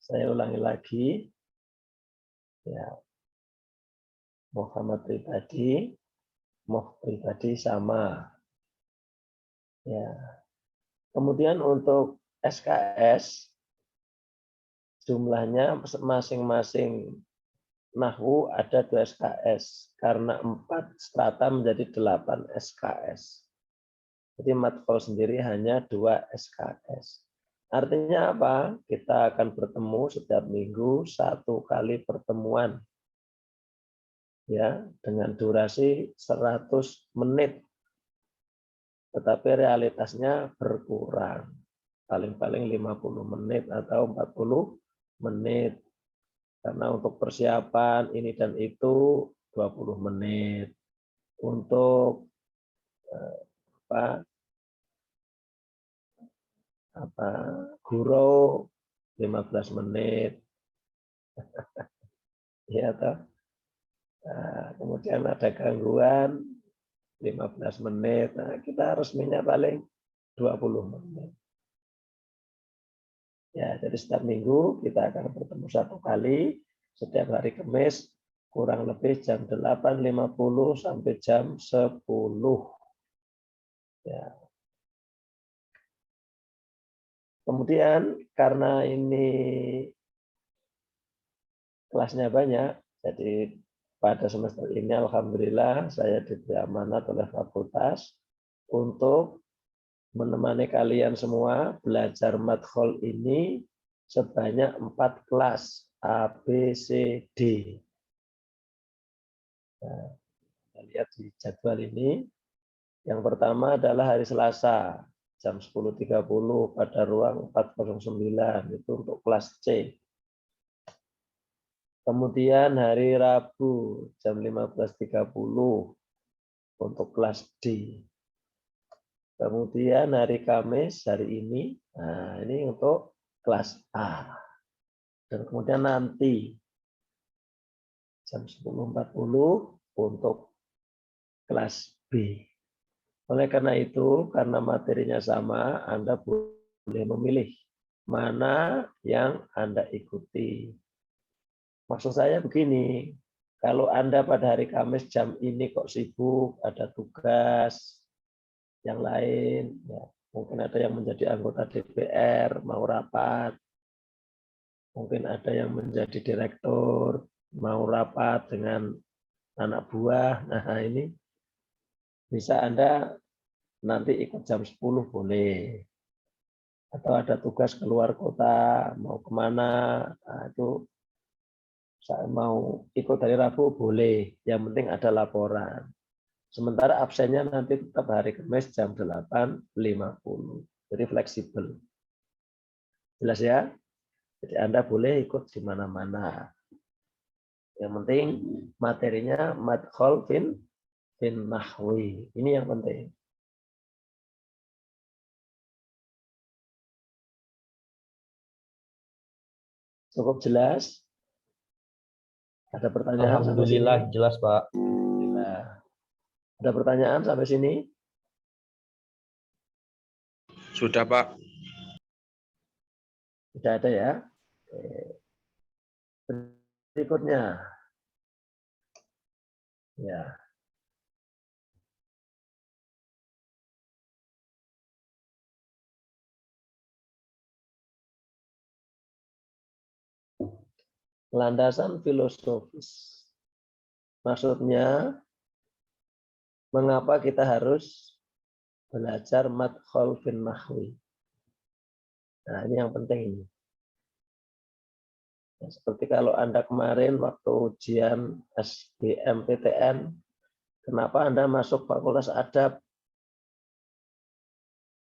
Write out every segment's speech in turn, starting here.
Saya ulangi lagi. Ya. Muhammad pribadi sama. Ya. Kemudian untuk SKS jumlahnya masing-masing nahwu ada 2 SKS karena 4 strata menjadi 8 SKS. Jadi madkhol sendiri hanya 2 SKS. Artinya apa? Kita akan bertemu setiap minggu 1 kali pertemuan. Ya, dengan durasi 100 menit. Tetapi realitasnya berkurang. Paling-paling 50 menit atau 40 menit. Karena untuk persiapan ini dan itu 20 menit. Untuk gurau 15 menit. Ya toh. Nah, kemudian ada gangguan 15 menit. Nah, kita resminya paling 20 menit. Ya, jadi setiap minggu kita akan bertemu 1 kali setiap hari Kamis kurang lebih jam 8.50 sampai jam 10. Ya. Kemudian karena ini kelasnya banyak, jadi pada semester ini alhamdulillah saya diberi amanat oleh fakultas untuk menemani kalian semua belajar madkhol ini sebanyak 4 kelas A, B, C, D. Nah, kita lihat di jadwal ini. Yang pertama adalah hari Selasa jam 10.30 pada ruang 409 itu untuk kelas C. Kemudian hari Rabu jam 15.30 untuk kelas D. Kemudian hari Kamis hari ini, nah ini untuk kelas A. Dan kemudian nanti jam 10.40 untuk kelas B. Oleh karena itu, karena materinya sama, Anda boleh memilih mana yang Anda ikuti. Maksud saya begini, kalau Anda pada hari Kamis jam ini kok sibuk, ada tugas yang lain, ya, mungkin ada yang menjadi anggota DPR, mau rapat, mungkin ada yang menjadi direktur, mau rapat dengan anak buah. Nah ini bisa Anda nanti ikut jam 10 boleh. Atau ada tugas keluar kota, mau kemana, nah itu saya mau ikut dari Rabu boleh. Yang penting ada laporan. Sementara absennya nanti tetap hari Kamis jam 8.50. Jadi fleksibel. Jelas ya? Jadi Anda boleh ikut di mana-mana. Yang penting materinya madkhol fin nahwi. Ini yang penting. Cukup jelas? Ada pertanyaan sampai sini? Alhamdulillah jelas, Pak. Alhamdulillah. Ada pertanyaan sampai sini? Sudah, Pak. Tidak ada ya? Berikutnya. Ya. Landasan filosofis. Maksudnya, mengapa kita harus belajar madkhol fin nahwi? Nah, ini yang penting ini. Ya, seperti kalau Anda kemarin waktu ujian SBMPTN, kenapa Anda masuk Fakultas Adab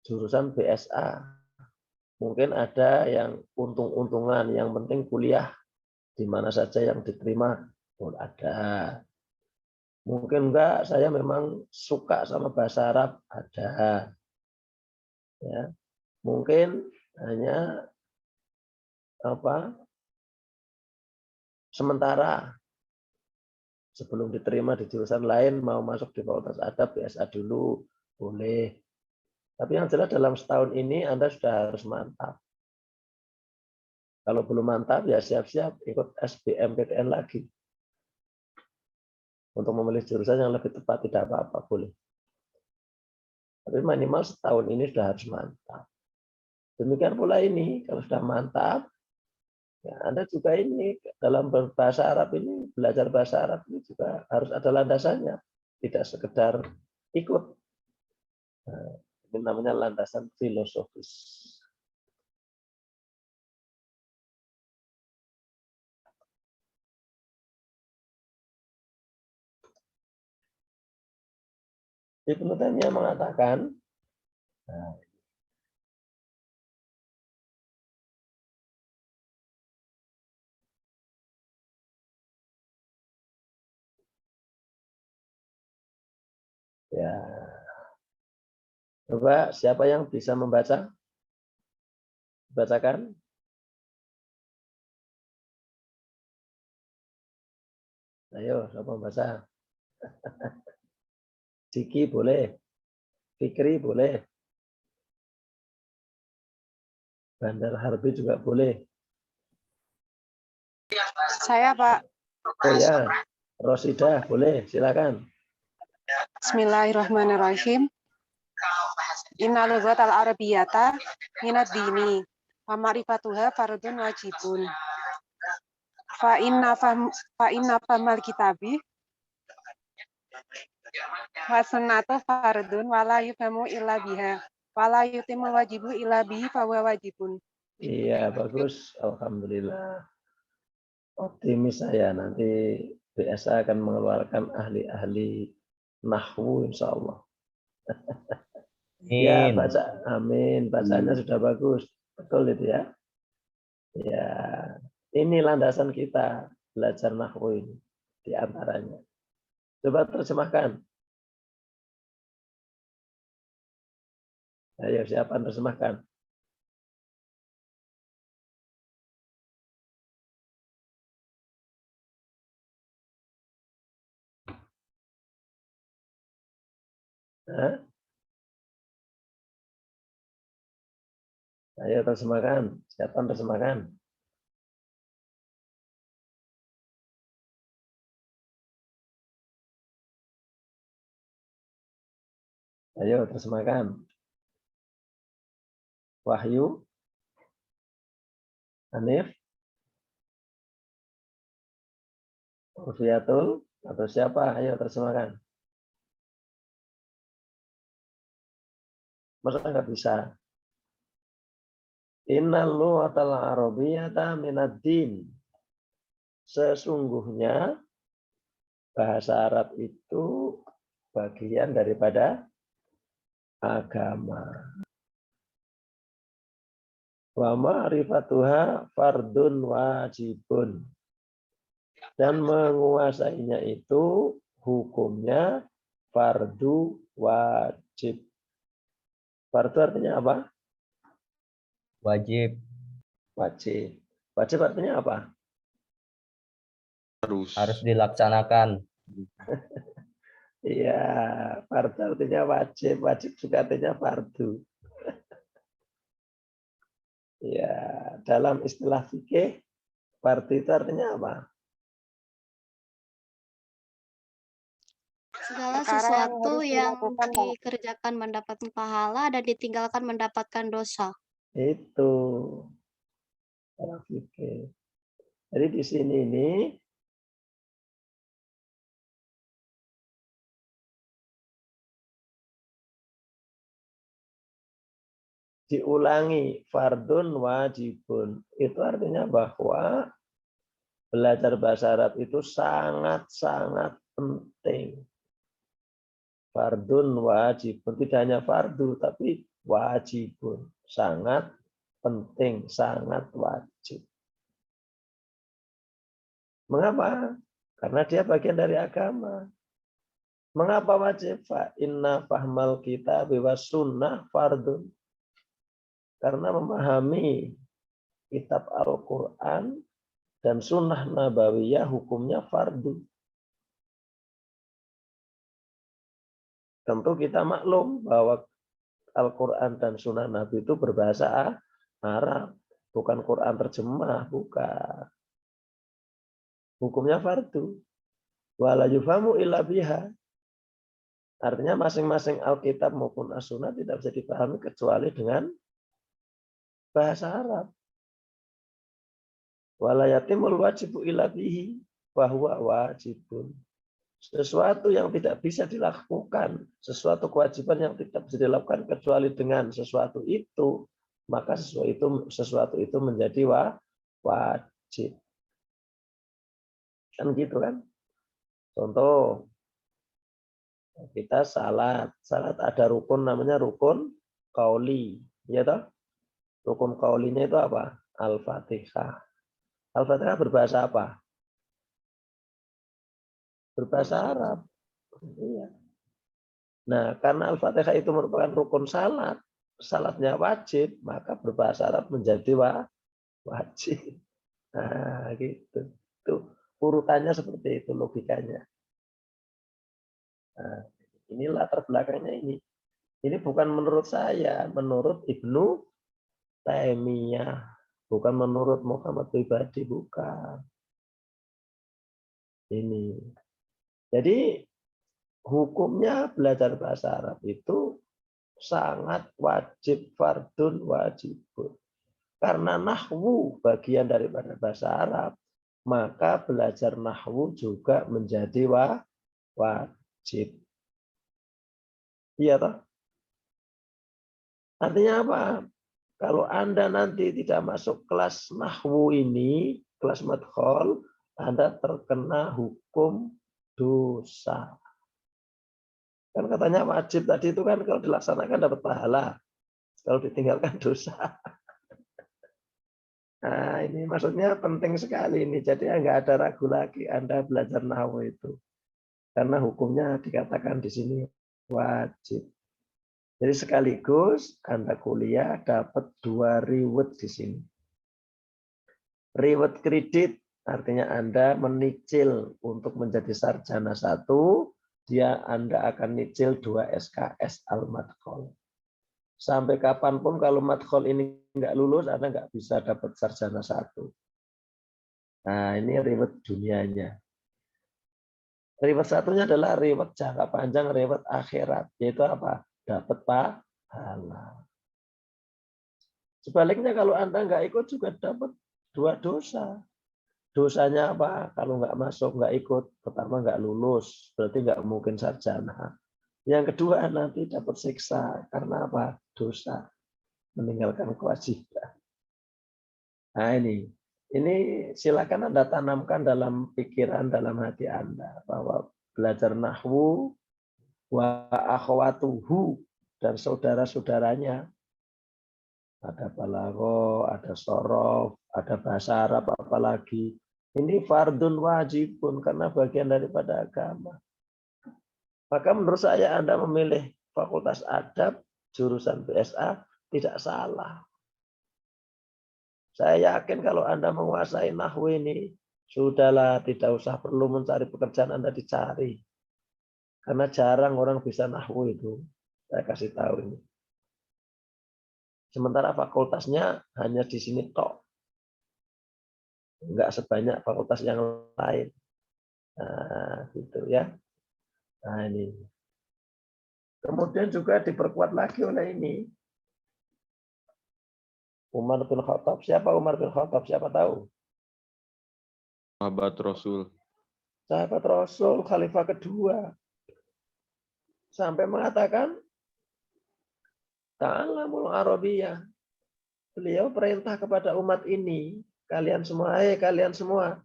jurusan BSA? Mungkin ada yang untung-untungan, yang penting kuliah di mana saja yang diterima. Oh, ada. Mungkin enggak, saya memang suka sama bahasa Arab, ada. Ya. Mungkin hanya sementara sebelum diterima di jurusan lain mau masuk di Fakultas Adab BSA dulu boleh. Tapi yang jelas dalam setahun ini Anda sudah harus mantap. Kalau belum mantap ya siap-siap ikut SBMPTN lagi. Untuk memilih jurusan yang lebih tepat tidak apa-apa, boleh. Tapi minimal setahun ini sudah harus mantap. Demikian pula ini, kalau sudah mantap, ya Anda juga ini dalam berbahasa Arab ini, belajar bahasa Arab ini juga harus ada landasannya. Tidak sekedar ikut. Nah, ini namanya landasan filosofis. Ibnu Taimiyah mengatakan, nah, ya, coba siapa yang bisa membaca? Bacakan. Ayo, siapa membaca? Ciki boleh, Fikri boleh, Bandar Harbi juga boleh. Saya, Pak. Oh ya, Rosidah boleh, silakan. Bismillahirrahmanirrahim. Inna lughatal arabiyyata minad dini wa ma'rifatuha fardun wajibun. Fa inna fahmal kitabi wa sunnatu fardun wa la yufhamu illa biha wa la yutimul wajibu illa bihi fa huwa wajibun. Iya, bagus. Alhamdulillah. Optimis saya nanti BSA akan mengeluarkan ahli-ahli nahwu insya Allah. Ya, baca. Amin. Bacanya sudah bagus. Betul itu ya. Ya, ini landasan kita belajar nahwu ini di antaranya. Coba terjemahkan. Ayo, siapa yang terjemahkan? Hah? Ayo terjemahkan. Siapa yang terjemahkan? Ayo terjemahkan. Wahyu, Hanif, Urfiatul, atau siapa? Ayo terjemahkan. Masa nggak bisa? Innal lughatal arabiyyata minad din. Sesungguhnya bahasa Arab itu bagian daripada agama. Wa ma'rifatuha fardun wajibun. Dan menguasainya itu hukumnya fardu wajib. Fardu artinya apa? Wajib. Wajib. Wajib artinya apa? Harus dilaksanakan. Iya, fardu artinya wajib. Wajib juga artinya fardu. Ya, dalam istilah fikih, fardu itu artinya apa? Segala Perkara sesuatu harus yang dilakukan, Pak. dikerjakan mendapatkan pahala dan ditinggalkan mendapatkan dosa. Itu dalam fikih. Jadi di sini ini diulangi fardun wajibun. Itu artinya bahwa belajar bahasa Arab itu sangat-sangat penting. Fardun wajibun, tidak hanya fardu tapi wajibun, sangat penting, sangat wajib. Mengapa? Karena dia bagian dari agama. Mengapa wajib? Fa inna fahmal kitab wa sunnah fardun. Karena memahami kitab Al-Quran dan sunnah nabawiyah hukumnya fardu. Tentu kita maklum bahwa Al-Quran dan sunnah Nabi itu berbahasa Arab, bukan Quran terjemah, bukan. Hukumnya fardu. Wala yufamu illa biha. Artinya masing-masing Alkitab maupun As-Sunnah tidak bisa dipahami kecuali dengan bahasa Arab. Wala yatimul wajibu illa bihi bahwa wajibun. Sesuatu yang tidak bisa dilakukan, sesuatu kewajiban yang tidak bisa dilakukan kecuali dengan sesuatu itu, maka sesuatu itu menjadi wajib. Kan gitu kan? Contoh, kita salat ada rukun namanya rukun qauli, ya toh? Rukun qaulinya itu apa? Al-Fatihah. Al-Fatihah berbahasa apa? Berbahasa Arab. Iya. Nah, karena Al-Fatihah itu merupakan rukun salat, salatnya wajib, maka berbahasa Arab menjadi wajib. Nah, gitu. Itu urutannya seperti itu logikanya. Nah, ini latar belakangnya ini. Ini bukan menurut saya, menurut Ibnu Taimiyah, bukan menurut Muhammad pribadi, bukan. Ini. Jadi hukumnya belajar bahasa Arab itu sangat wajib, fardun wajibun. Karena nahwu bagian daripada bahasa Arab, maka belajar nahwu juga menjadi wajib. Iya toh? Artinya apa? Kalau Anda nanti tidak masuk kelas nahwu ini, kelas madkhol, Anda terkena hukum dosa. Kan katanya wajib tadi itu kan kalau dilaksanakan dapat pahala. Kalau ditinggalkan dosa. Nah, ini maksudnya penting sekali ini. Jadi nggak ada ragu lagi Anda belajar nahwu itu. Karena hukumnya dikatakan di sini wajib. Jadi sekaligus Anda kuliah dapat 2 reward di sini. Reward kredit artinya Anda menicil untuk menjadi sarjana 1, Anda akan nicil 2 SKS Al-Madkhol. Sampai kapanpun kalau madkhol ini nggak lulus, Anda nggak bisa dapat sarjana 1. Nah, ini reward dunianya. Reward satunya adalah reward jangka panjang, reward akhirat. Yaitu apa? Dapat pahala. Sebaliknya kalau Anda nggak ikut juga dapat 2 dosa. Dosanya apa? Kalau nggak masuk, nggak ikut, pertama nggak lulus, berarti nggak mungkin sarjana. Yang kedua nanti dapat siksa karena apa? Dosa, meninggalkan kewajiban. Nah ini silakan Anda tanamkan dalam pikiran, dalam hati Anda bahwa belajar nahwu wa akhwatuhu dan saudara-saudaranya, ada balagho, ada sorof, ada bahasa Arab apalagi. Ini fardun wajibun karena bagian daripada agama. Maka menurut saya Anda memilih Fakultas Adab, jurusan BSA, tidak salah. Saya yakin kalau Anda menguasai nahwu ini, sudahlah tidak usah perlu mencari pekerjaan Anda dicari. Karena jarang orang bisa nahwu itu. Saya kasih tahu ini. Sementara fakultasnya hanya di sini tok. Enggak sebanyak fakultas yang lain. Nah, gitu ya. Nah, ini. Kemudian juga diperkuat lagi oleh ini. Umar bin Khattab. Siapa Umar bin Khattab? Siapa tahu? Sahabat Rasul. Sahabat Rasul, khalifah kedua. Sampai mengatakan, Ta'allamul Arabiyah. Beliau perintah kepada umat ini, kalian semua,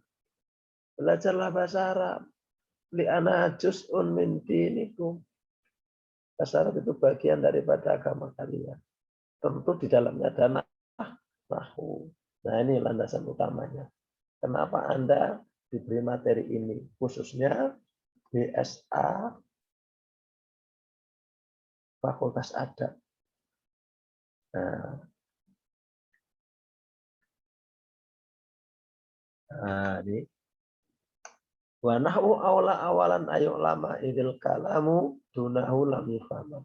belajarlah bahasa Arab. Li'ana juz'un min dinikum. Bahasa Arab itu bagian daripada agama kalian. Tentu di dalamnya ada nahwu. Nah, ini landasan utamanya. Kenapa Anda diberi materi ini? Khususnya BSA Fakultas Adab. Nah, ini. Wa nahwu awla awalan ayu lama idil kalamu dunahu lam yufaham.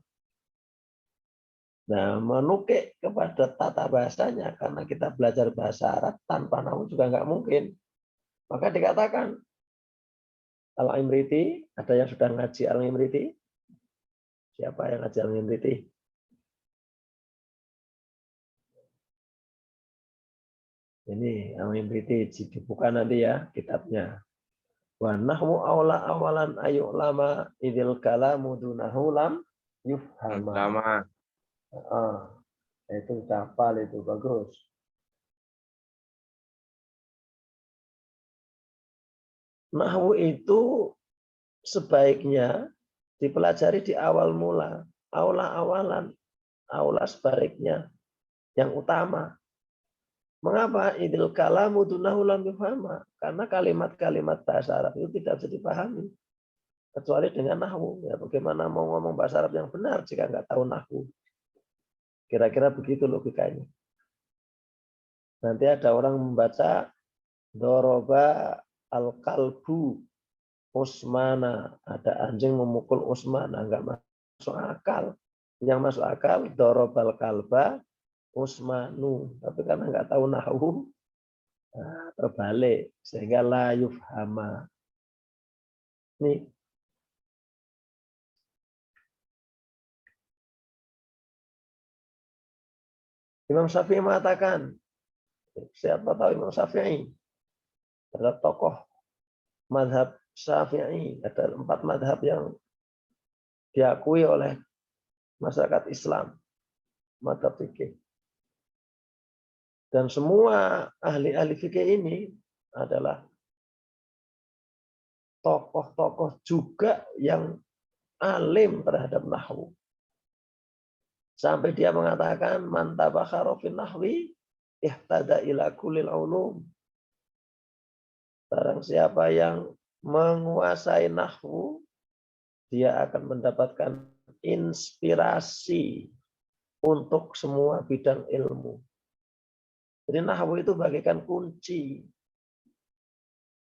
Nah, menukik kepada tata bahasanya, karena kita belajar bahasa Arab tanpa nahwu juga nggak mungkin. Maka dikatakan, Al-Imriti, ada yang sudah ngaji Al-Imriti? Siapa yang ngaji Al-Imriti? Ini Al-Imriti, dibuka nanti ya kitabnya. Wa nahwu awla awalan ayu lama idil kalamu dunahu lam yufhama. Lama. Itu hafal itu bagus. Nahwu itu sebaiknya dipelajari di awal mula, aula awalan, aula sebaliknya, yang utama. Mengapa? Idil kalamu dunahu lam yufhama. Karena kalimat-kalimat bahasa Arab itu tidak bisa dipahami kecuali dengan nahwu. Ya, bagaimana mau ngomong bahasa Arab yang benar jika nggak tahu nahwu? Kira-kira begitu logikanya. Nanti ada orang membaca doroba al-kalbu Usmana, ada anjing memukul Usmana, nggak masuk akal. Yang masuk akal dorobal kalba Usmanu, tapi karena nggak tahu nahwu, terbalik sehingga la yufhama. Nih. Imam Syafi'i mengatakan, siapa tahu Imam Syafi'i adalah tokoh mazhab Syafi'i, ada 4 mazhab yang diakui oleh masyarakat Islam, mazhab fikih. Dan semua ahli-ahli fikih ini adalah tokoh-tokoh juga yang alim terhadap nahwu. Sampai dia mengatakan man tabakhara fin nahwi ihtada ila kullil ulum. Barang siapa yang menguasai nahwu, dia akan mendapatkan inspirasi untuk semua bidang ilmu. Jadi nahwu itu bagaikan kunci.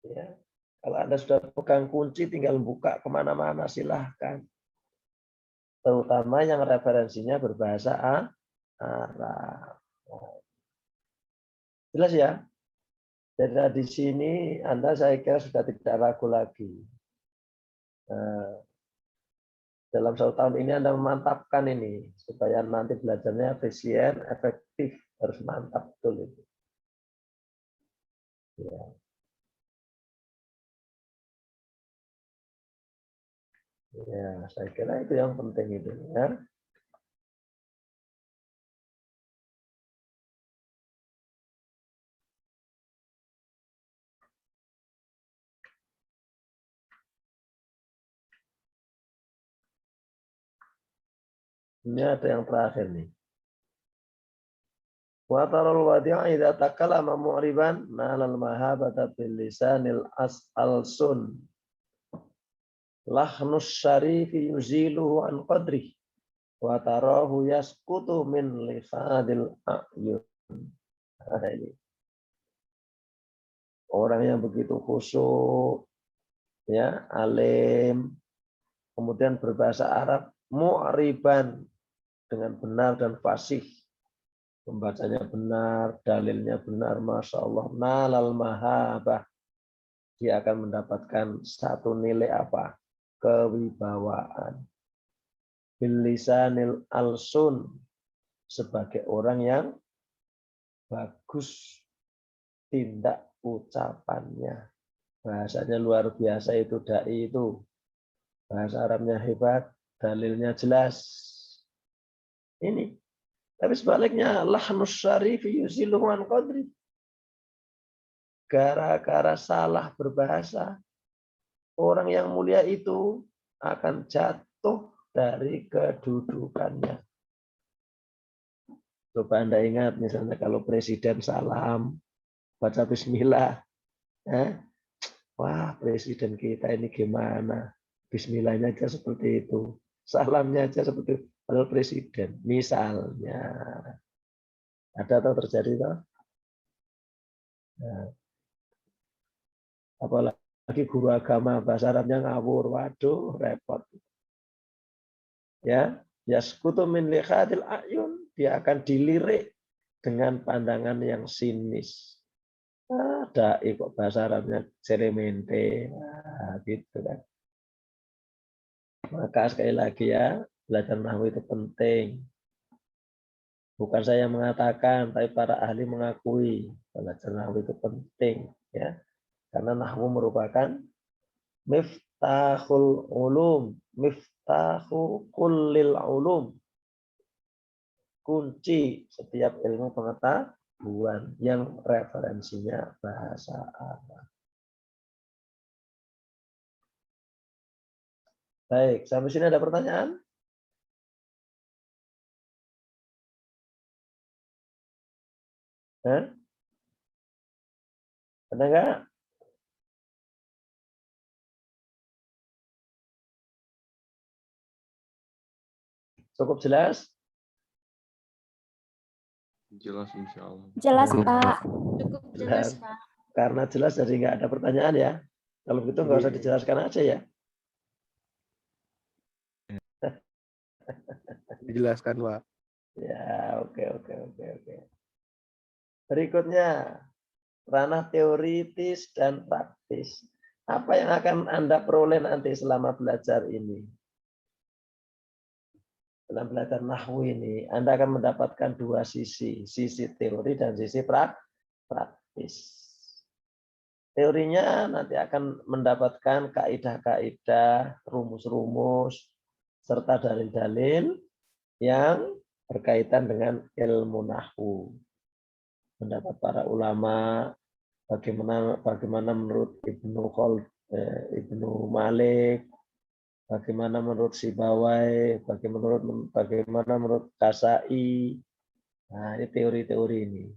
Ya. Kalau Anda sudah pegang kunci, tinggal buka kemana-mana, silahkan. Terutama yang referensinya berbahasa Arab. Jelas ya? Jadi di sini Anda saya kira sudah tidak ragu lagi. Dalam 1 tahun ini Anda memantapkan ini supaya nanti belajarnya efisien, efektif, harus mantap betul itu. Ya. Ya, saya kira itu yang penting itu ya. Ini ada yang terakhir nih. Wa taral wadi'a idza takallama mu'riban nalal mahabata bil lisanil alsun. Lahnus syarifi yuziluhu an qadrih wa tarahu yasqutu min lisadil a'yun. Nah, ini. Orang yang begitu khusyuk, ya, alim, kemudian berbahasa Arab, mu'riban, dengan benar dan fasih. Membacanya benar, dalilnya benar, Masya Allah. Nalal mahabah. Dia akan mendapatkan satu nilai apa? Kewibawaan. Bilisanil alsun. Sebagai orang yang bagus tindak ucapannya. Bahasanya luar biasa itu dai itu. Bahasa Arabnya hebat, dalilnya jelas. Ini. Tapi sebaliknya lahnus syarifi yuziluhu an qadri. Gara-gara salah berbahasa, orang yang mulia itu akan jatuh dari kedudukannya. Coba Anda ingat misalnya kalau presiden salam, baca bismillah. Wah, presiden kita ini gimana? Bismillahnya aja seperti itu. Salamnya aja seperti itu. Padahal presiden, misalnya. Ada atau terjadi toh? Nah, apalagi guru agama bahasa Arabnya ngawur, waduh repot. Ya, Yaskutu min liqatil ayun, dia akan dilirik dengan pandangan yang sinis. Ada kok bahasa Arabnya celemente, gitu kan. Maka sekali lagi ya, belajar nahwu itu penting. Bukan saya mengatakan, tapi para ahli mengakui belajar nahwu itu penting, ya. Karena nahwu merupakan miftahul ulum, miftahu kullil ulum, kunci setiap ilmu pengetahuan yang referensinya bahasa Arab. Baik, sampai sini ada pertanyaan? Hah? Ada enggak? Cukup jelas? Jelas insya Allah. Jelas, Cukup, Pak. Cukup Jelas. jelas, Pak. Karena jelas jadi nggak ada pertanyaan ya. Kalau begitu nggak usah dijelaskan aja ya. Dijelaskan, Pak. Ya, oke. Berikutnya, ranah teoritis dan praktis. Apa yang akan Anda peroleh nanti selama belajar ini? Dalam belajar nahwu ini, Anda akan mendapatkan dua sisi teori dan sisi praktis. Teorinya nanti akan mendapatkan kaidah-kaidah, rumus-rumus, serta dalil-dalil yang berkaitan dengan ilmu nahwu. Pendapat para ulama, bagaimana menurut Ibnu Malik, bagaimana menurut Sibawai, bagaimana menurut Kasai. Nah, ini teori-teori ini.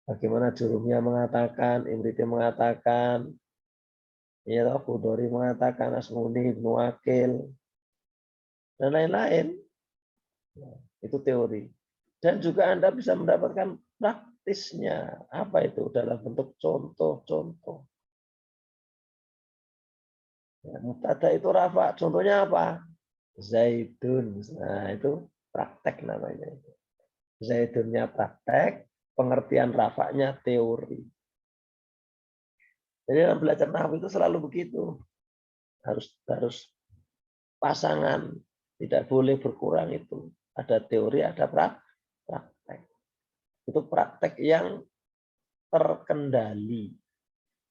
Bagaimana Jurumiyah mengatakan, Imriti mengatakan, ya Khudori mengatakan, Asmuni, Ibnu Akil, dan lain-lain. Itu teori. Dan juga Anda bisa mendapatkan praktisnya. Apa itu? Dalam bentuk contoh-contoh. Ya, mubtada itu rafa. Contohnya apa? Zaidun. Nah, itu praktek namanya. Zaidunnya praktek, pengertian rafanya teori. Jadi dalam belajar nahwu itu selalu begitu. Harus pasangan, tidak boleh berkurang itu. Ada teori, ada praktek. Itu praktek yang terkendali.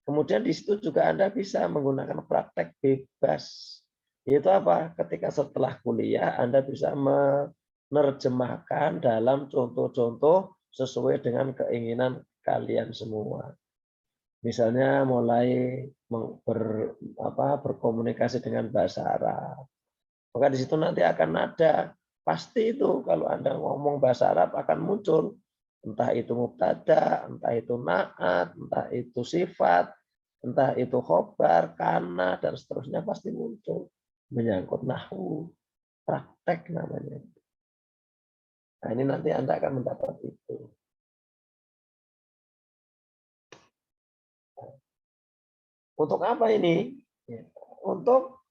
Kemudian di situ juga Anda bisa menggunakan praktek bebas. Itu apa? Ketika setelah kuliah Anda bisa menerjemahkan dalam contoh-contoh sesuai dengan keinginan kalian semua. Misalnya mulai berkomunikasi dengan bahasa Arab. Maka di situ nanti akan ada, pasti itu kalau Anda ngomong bahasa Arab akan muncul. Entah itu mubtada, entah itu na'at, entah itu sifat, entah itu khobar, kana, dan seterusnya pasti muncul. Menyangkut nahwu, praktek namanya. Nah ini nanti Anda akan mendapat itu. Untuk apa ini? Untuk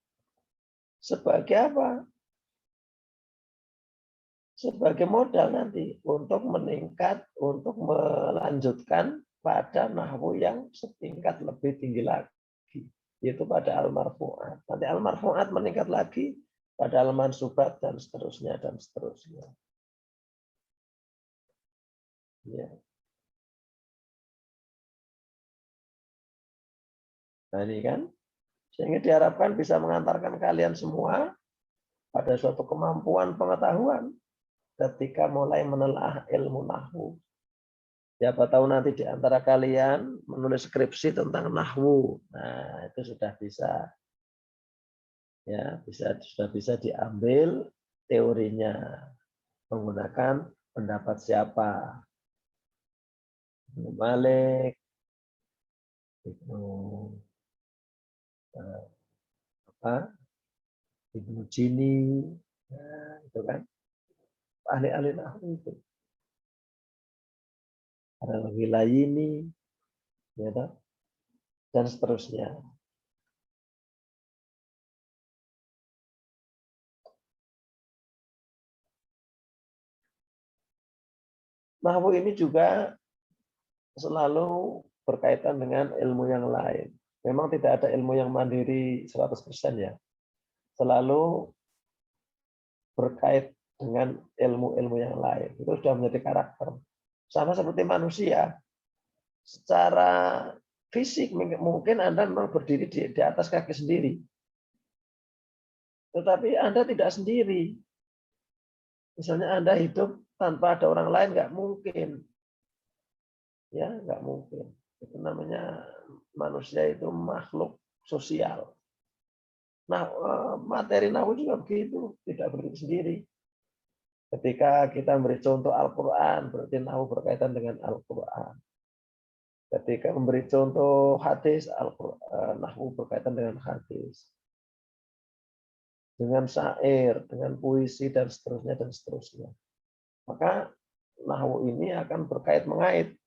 sebagai apa? Sebagai modal nanti untuk meningkat, untuk melanjutkan pada nahwu yang setingkat lebih tinggi lagi, yaitu pada al-marfu'at. Nanti al-marfu'at meningkat lagi pada al-mansubat dan seterusnya dan seterusnya. Ya. Nah ini kan, sehingga diharapkan bisa mengantarkan kalian semua pada suatu kemampuan pengetahuan ketika mulai menelaah ilmu nahwu. Siapa tahu nanti di antara kalian menulis skripsi tentang nahwu. Nah, itu sudah bisa. Ya, sudah bisa diambil teorinya menggunakan pendapat siapa? Ibnu Malik, Ibnu Jini, nah, itu kan ahli-ahli nahwu itu. Ada Wilayini, ya, dan seterusnya. nahwu ini juga selalu berkaitan dengan ilmu yang lain. Memang tidak ada ilmu yang mandiri 100% ya. Selalu berkait dengan ilmu-ilmu yang lain. Itu sudah menjadi karakter. Sama seperti manusia. Secara fisik mungkin Anda memang berdiri di atas kaki sendiri. Tetapi Anda tidak sendiri. Misalnya Anda hidup tanpa ada orang lain, nggak mungkin. Ya, nggak mungkin. Itu namanya manusia itu makhluk sosial. Nah, materi nahwu juga begitu, tidak berdiri sendiri. Ketika kita memberi contoh Al-Quran, berarti nahwu berkaitan dengan Al-Quran. Ketika memberi contoh hadis, nahwu berkaitan dengan hadis. Dengan syair, dengan puisi, dan seterusnya, dan seterusnya. Maka nahwu ini akan berkait mengait.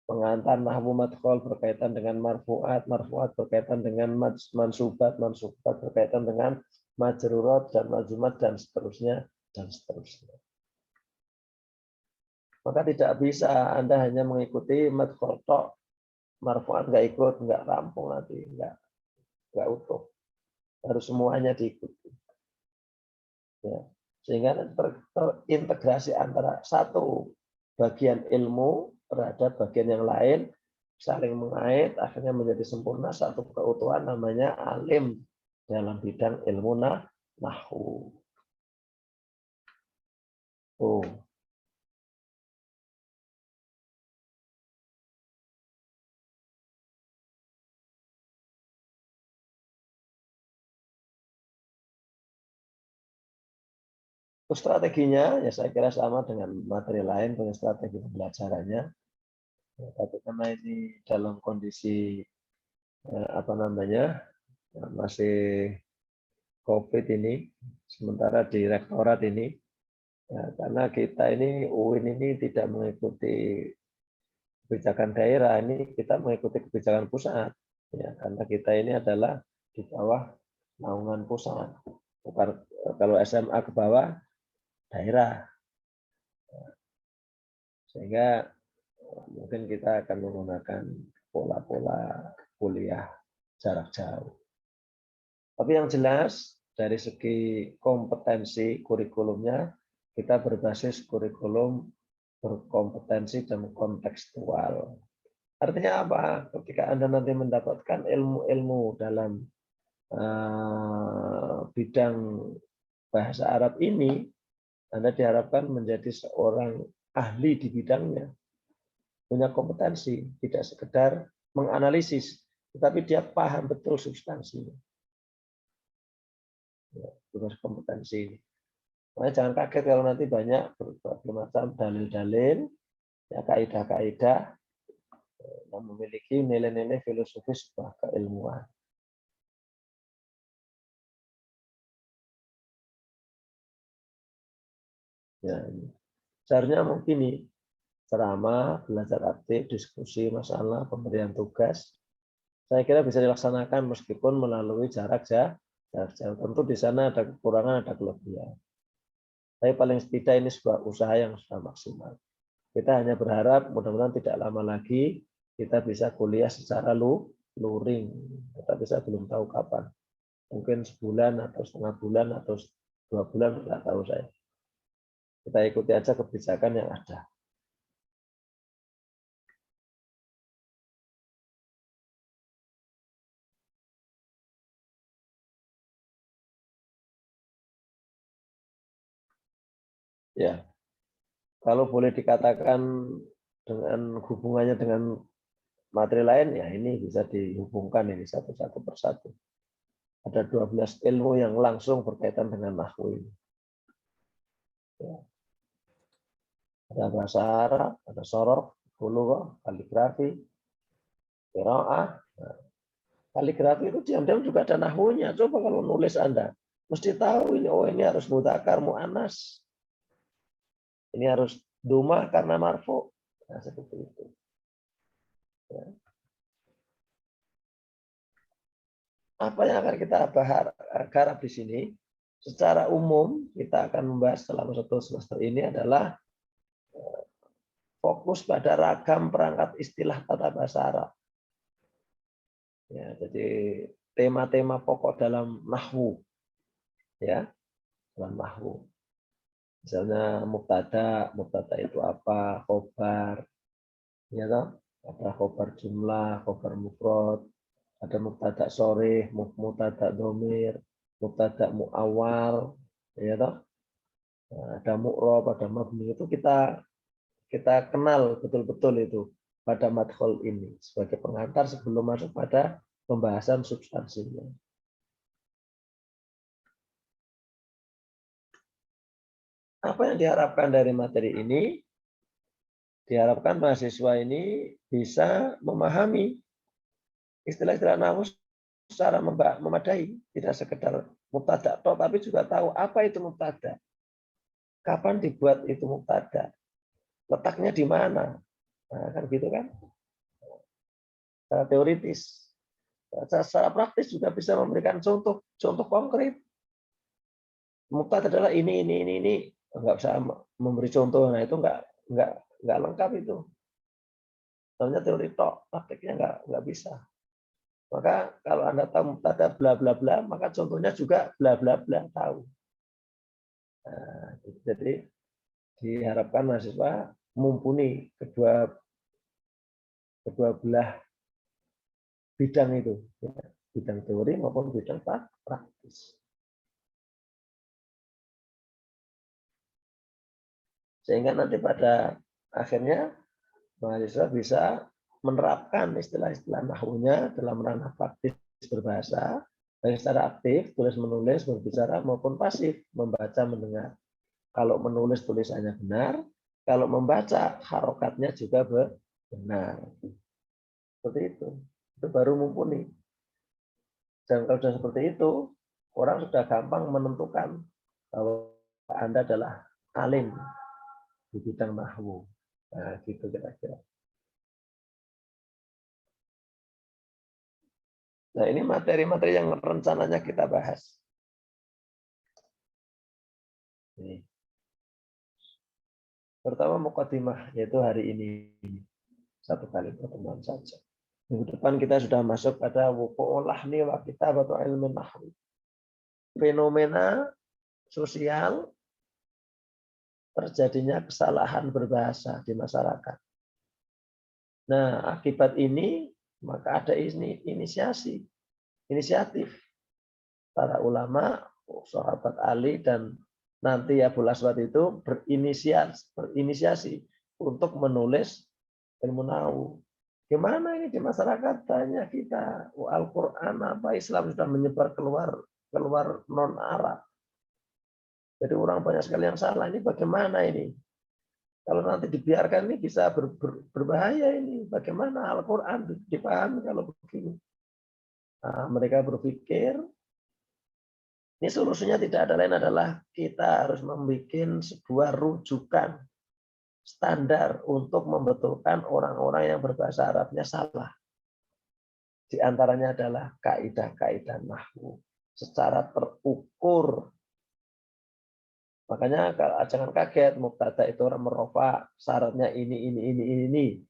Pengantar nahwu madkhol berkaitan dengan marfu'at, marfu'at berkaitan dengan mansubat, mansubat berkaitan dengan majrurat dan majzumat dan seterusnya dan seterusnya. Maka tidak bisa Anda hanya mengikuti madkhol tok, marfu'at nggak ikut, nggak rampung nanti, nggak utuh. Harus semuanya diikuti. Ya. Sehingga terintegrasi antara satu bagian ilmu terhadap bagian yang lain, saling mengait, akhirnya menjadi sempurna satu keutuhan namanya alim dalam bidang ilmu nahwu. Oh. Strateginya ya saya kira sama dengan materi lain, punya strategi pembelajarannya. Ya, tapi karena ini dalam kondisi masih COVID ini, sementara di rektorat ini, ya, karena kita ini UIN ini tidak mengikuti kebijakan daerah, ini kita mengikuti kebijakan pusat. Ya, karena kita ini adalah di bawah naungan pusat. Bukan, kalau SMA ke bawah daerah. Sehingga mungkin kita akan menggunakan pola-pola kuliah jarak jauh. Tapi yang jelas dari segi kompetensi kurikulumnya kita berbasis kurikulum berkompetensi dan kontekstual. Artinya apa? Ketika Anda nanti mendapatkan ilmu-ilmu dalam bidang bahasa Arab ini, Anda diharapkan menjadi seorang ahli di bidangnya, punya kompetensi, tidak sekedar menganalisis, tetapi dia paham betul substansinya. Ya, itu kompetensi ini. Makanya jangan kaget kalau nanti banyak berbagai macam dalil-dalil, ya, kaidah-kaidah yang memiliki nilai-nilai filosofis sebuah keilmuan. Ya, seharusnya mungkin ini ceramah, belajar aktif, diskusi masalah, pemberian tugas, saya kira bisa dilaksanakan meskipun melalui jarak jauh. Tentu di sana ada kekurangan, ada kelebihan. Tapi paling tidak ini sebuah usaha yang sudah maksimal. Kita hanya berharap mudah-mudahan tidak lama lagi kita bisa kuliah secara luring. Tetapi saya belum tahu kapan. Mungkin sebulan atau setengah bulan atau 2 bulan, tidak tahu saya. Kita ikuti aja kebijakan yang ada. Ya, kalau boleh dikatakan dengan hubungannya dengan materi lain, ya ini bisa dihubungkan ini satu persatu. Ada 12 ilmu yang langsung berkaitan dengan nahwu ini. Ya. Ada bahasa Arab, ada sorof, bulughah, kaligrafi, qiraah. Nah, kaligrafi itu diam-diam juga ada nahwunya. Coba kalau nulis Anda, mesti tahu ini, oh ini harus mudzakkar muannas. Ini harus duma karena marfu. Nah, seperti itu. Ya. Apa yang akan kita garap di sini? Secara umum kita akan membahas selama 1 semester ini adalah fokus pada ragam perangkat istilah tata bahasa Arab. Ya, jadi tema-tema pokok dalam nahwu, ya, dalam nahwu. Misalnya mubtada itu apa, khobar, ya toh, ada khobar jumlah, khobar mufrad, ada mubtada sharih, mubtada dhamir, mubtada muawwal, ya toh. Nah, ada mu'rab, ada mabni, itu kita kenal betul-betul itu pada madkhul ini sebagai pengantar sebelum masuk pada pembahasan substansinya. Apa yang diharapkan dari materi ini? Diharapkan mahasiswa ini bisa memahami istilah-istilah nahwu secara memadai, tidak sekedar mubtada toh, tapi juga tahu apa itu mubtada. Kapan dibuat itu mubtada? Letaknya di mana? Nah, kan gitu kan? Secara teoritis. Secara praktis juga bisa memberikan contoh konkret. Mubtada adalah ini. Enggak bisa memberi contoh. Nah, itu enggak lengkap itu. Soalnya teori tok, praktiknya enggak bisa. Maka kalau Anda tahu mubtada bla bla bla, maka contohnya juga bla bla bla tahu. Nah, jadi diharapkan mahasiswa mumpuni kedua belah bidang itu, ya, bidang teori maupun bidang praktis. Sehingga nanti pada akhirnya mahasiswa bisa menerapkan istilah-istilah nahwunya dalam ranah praktis berbahasa, baik secara aktif, tulis menulis, berbicara maupun pasif, membaca mendengar. Kalau menulis tulisannya benar, kalau membaca harokatnya juga benar. Seperti itu baru mumpuni. Dan kalau sudah seperti itu, orang sudah gampang menentukan bahwa Anda adalah alim di bidang nahwu. Nah, gitu kira-kira. Nah, ini materi-materi yang rencananya kita bahas. Ini. Pertama mukadimah, yaitu hari ini. Satu kali pertemuan saja. Minggu depan kita sudah masuk pada wuqu'ul lahni wa kitabatu ilmin nahwi. Fenomena sosial terjadinya kesalahan berbahasa di masyarakat. Nah, akibat ini maka ada inisiatif para ulama, sahabat Ali dan nanti Abul Aswad itu berinisiasi untuk menulis ilmu nahwu. Gimana ini di masyarakat banyak kita Al-Quran apa Islam sudah menyebar keluar non Arab. Jadi orang banyak sekali yang salah. Ini bagaimana ini? Kalau nanti dibiarkan ini bisa berbahaya ini. Bagaimana Al-Quran dipahami kalau begini? Nah, mereka berpikir ini solusinya tidak ada lain adalah kita harus membuat sebuah rujukan standar untuk membetulkan orang-orang yang berbahasa Arabnya salah. Di antaranya adalah kaidah-kaidah nahwu secara terukur. Makanya jangan kaget mubtada itu orang merofa syaratnya ini.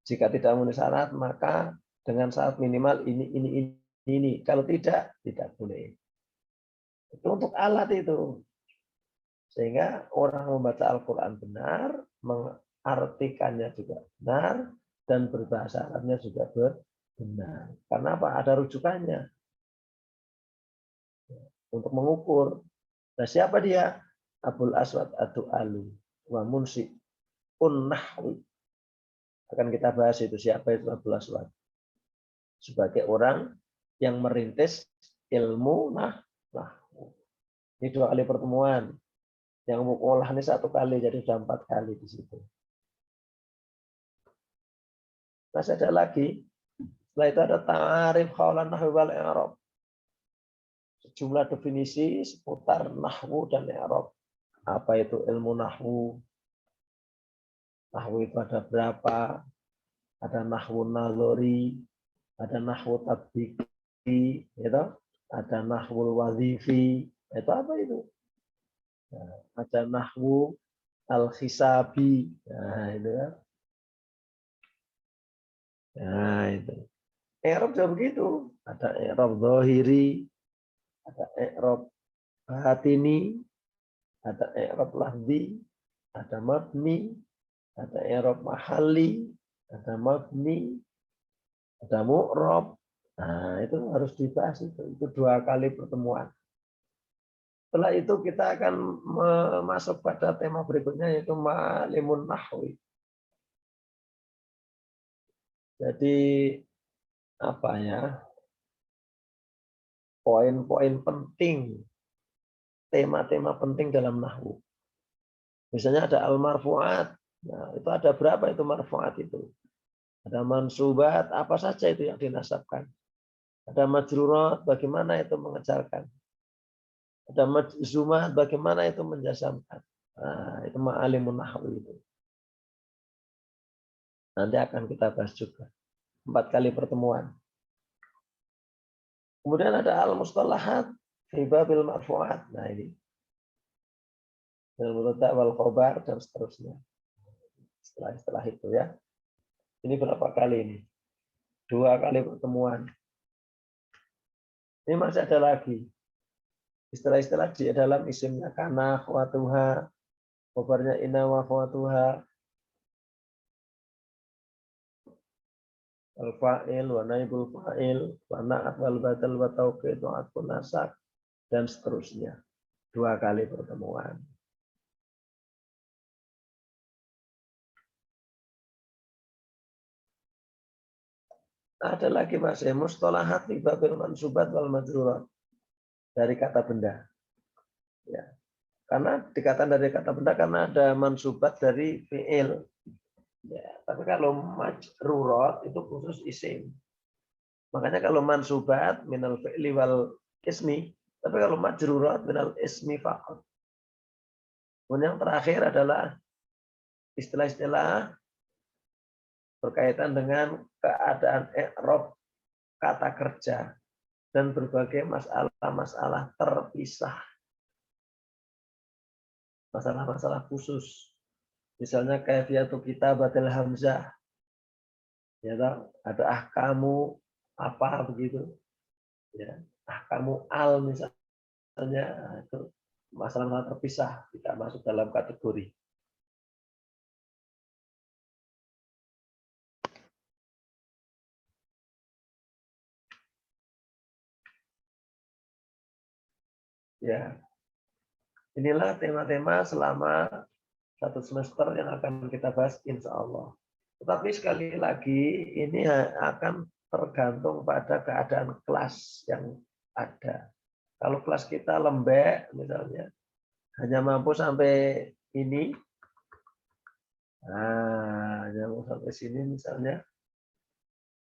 Jika tidak memenuhi syarat maka dengan syarat minimal ini. Kalau tidak boleh. Itu untuk alat itu. Sehingga orang membaca Al-Quran benar, mengartikannya juga benar, dan berbahasa Arabnya juga benar. Karena apa? Ada rujukannya. Untuk mengukur. Nah, siapa dia? Abul Aswad Ad-Du'ali wa Munsi Nahwi. Akan kita bahas itu siapa itu Abul Aswad. Sebagai orang yang merintis ilmu nahwu. Ini 2 kali pertemuan. Yang mukolah ini 1 kali, jadi sudah 4 kali di situ. Masih ada lagi. Setelah itu ada ta'arif qaulan nahwi wal i'rab. Sejumlah definisi seputar nahwu dan i'rab. Apa itu ilmu nahwu? Nahwu itu ada berapa? Ada nahwu nadzori, ada nahwu tatbiqi, gitu. Ada nahwu wazifi. Itu apa itu? Nah, ada nahwu al-hisabi. Nah, itu kan. Nah, itu. I'rab juga begitu. Ada i'rab zahiri, ada i'rab batini, ada i'rab lafzi, ada mabni, ada i'rab mahalli, ada mabni, ada mu'rab. Nah, itu harus dibahas itu. Itu 2 kali pertemuan. Setelah itu kita akan masuk pada tema berikutnya yaitu ma'alimun nahwi. Jadi apa ya? Poin-poin penting, tema-tema penting dalam nahwu. Misalnya ada al-marfu'at. Nah, itu ada berapa itu marfu'at itu? Ada mansubat, apa saja itu yang dinasabkan. Ada majrurat, bagaimana itu mengejarkan. Ada majzumat, bagaimana itu menjazamkan. Nah, itu ma'alimun nahwi itu. Nanti akan kita bahas juga. 4 kali pertemuan. Kemudian ada al-mustalahat fi babil marfu'at. Nah, ini. Al-mubtada' wal khobar dan seterusnya. Setelah itu ya. Ini berapa kali ini? 2 kali pertemuan. Ini masih ada lagi. Istilah-istilah di dalam isimnya kana, khawatuha, khobarnya inna wa khawatuha, al-fa'il, wa naibul fa'il, wa na'at wal badal wa tauqid wa atfun nasab, dan seterusnya. 2 kali pertemuan. Ada lagi Mas, mustalahat fi babil mansubat wal majrurat. Dari kata benda. Ya. Karena dikatakan dari kata benda karena ada mansubat dari fi'il. Ya, tapi kalau majrurat itu khusus isim. Makanya kalau mansubat minal fi'li wal ismi, tapi kalau majrurat minal ismi faqat. Kemudian yang terakhir adalah istilah-istilah berkaitan dengan keadaan i'rab kata kerja dan berbagai masalah-masalah terpisah. Masalah-masalah khusus. Misalnya kaifiyatu kitabatil hamzah. Ya, ada ahkamu apa begitu. Ya, ahkamu al misalnya itu masalah-masalah terpisah tidak masuk dalam kategori. Ya, inilah tema-tema selama 1 semester yang akan kita bahas insya Allah. Tetapi sekali lagi ini akan tergantung pada keadaan kelas yang ada. Kalau kelas kita lembek misalnya, hanya mampu sampai ini, nah, hanya mampu sampai sini misalnya,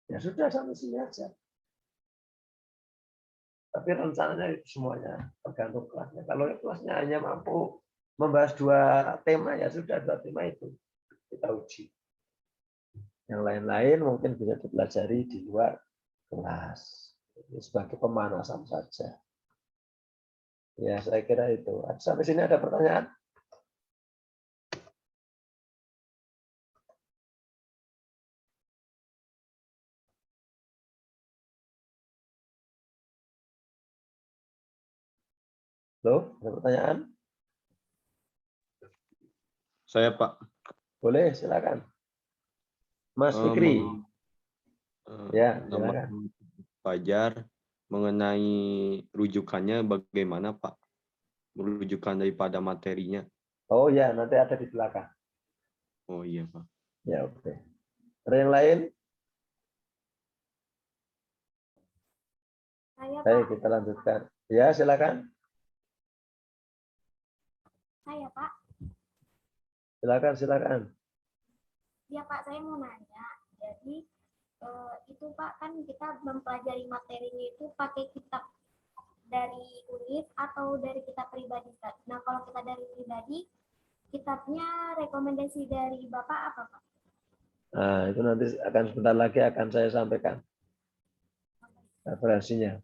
ya sudah sampai sini aja. Tapi rencananya itu semuanya tergantung kelasnya. Kalau kelasnya hanya mampu membahas 2 tema, ya sudah 2 tema itu kita uji. Yang lain-lain mungkin bisa dipelajari di luar kelas. Ini sebagai pemanasan saja. Ya, saya kira itu. Sampai sini ada pertanyaan? Loh, ada pertanyaan? Saya Pak. Boleh, silakan. Mas Fikri. Ya, silakan. Fajar mengenai rujukannya bagaimana Pak? Rujukan daripada materinya. Oh ya, nanti ada di belakang. Oh iya Pak. Ya, oke. Ada yang lain? Saya, Baik, Pak. kita lanjutkan. Ya, silakan. Saya, Pak. Silakan. Ya, Pak, saya mau nanya. Jadi, itu, Pak, kan kita mempelajari materinya itu pakai kitab dari UNIF atau dari kitab pribadi, Pak? Nah, kalau kita dari pribadi, kitabnya rekomendasi dari Bapak apa, Pak? Nah, itu nanti akan sebentar lagi akan saya sampaikan referensinya.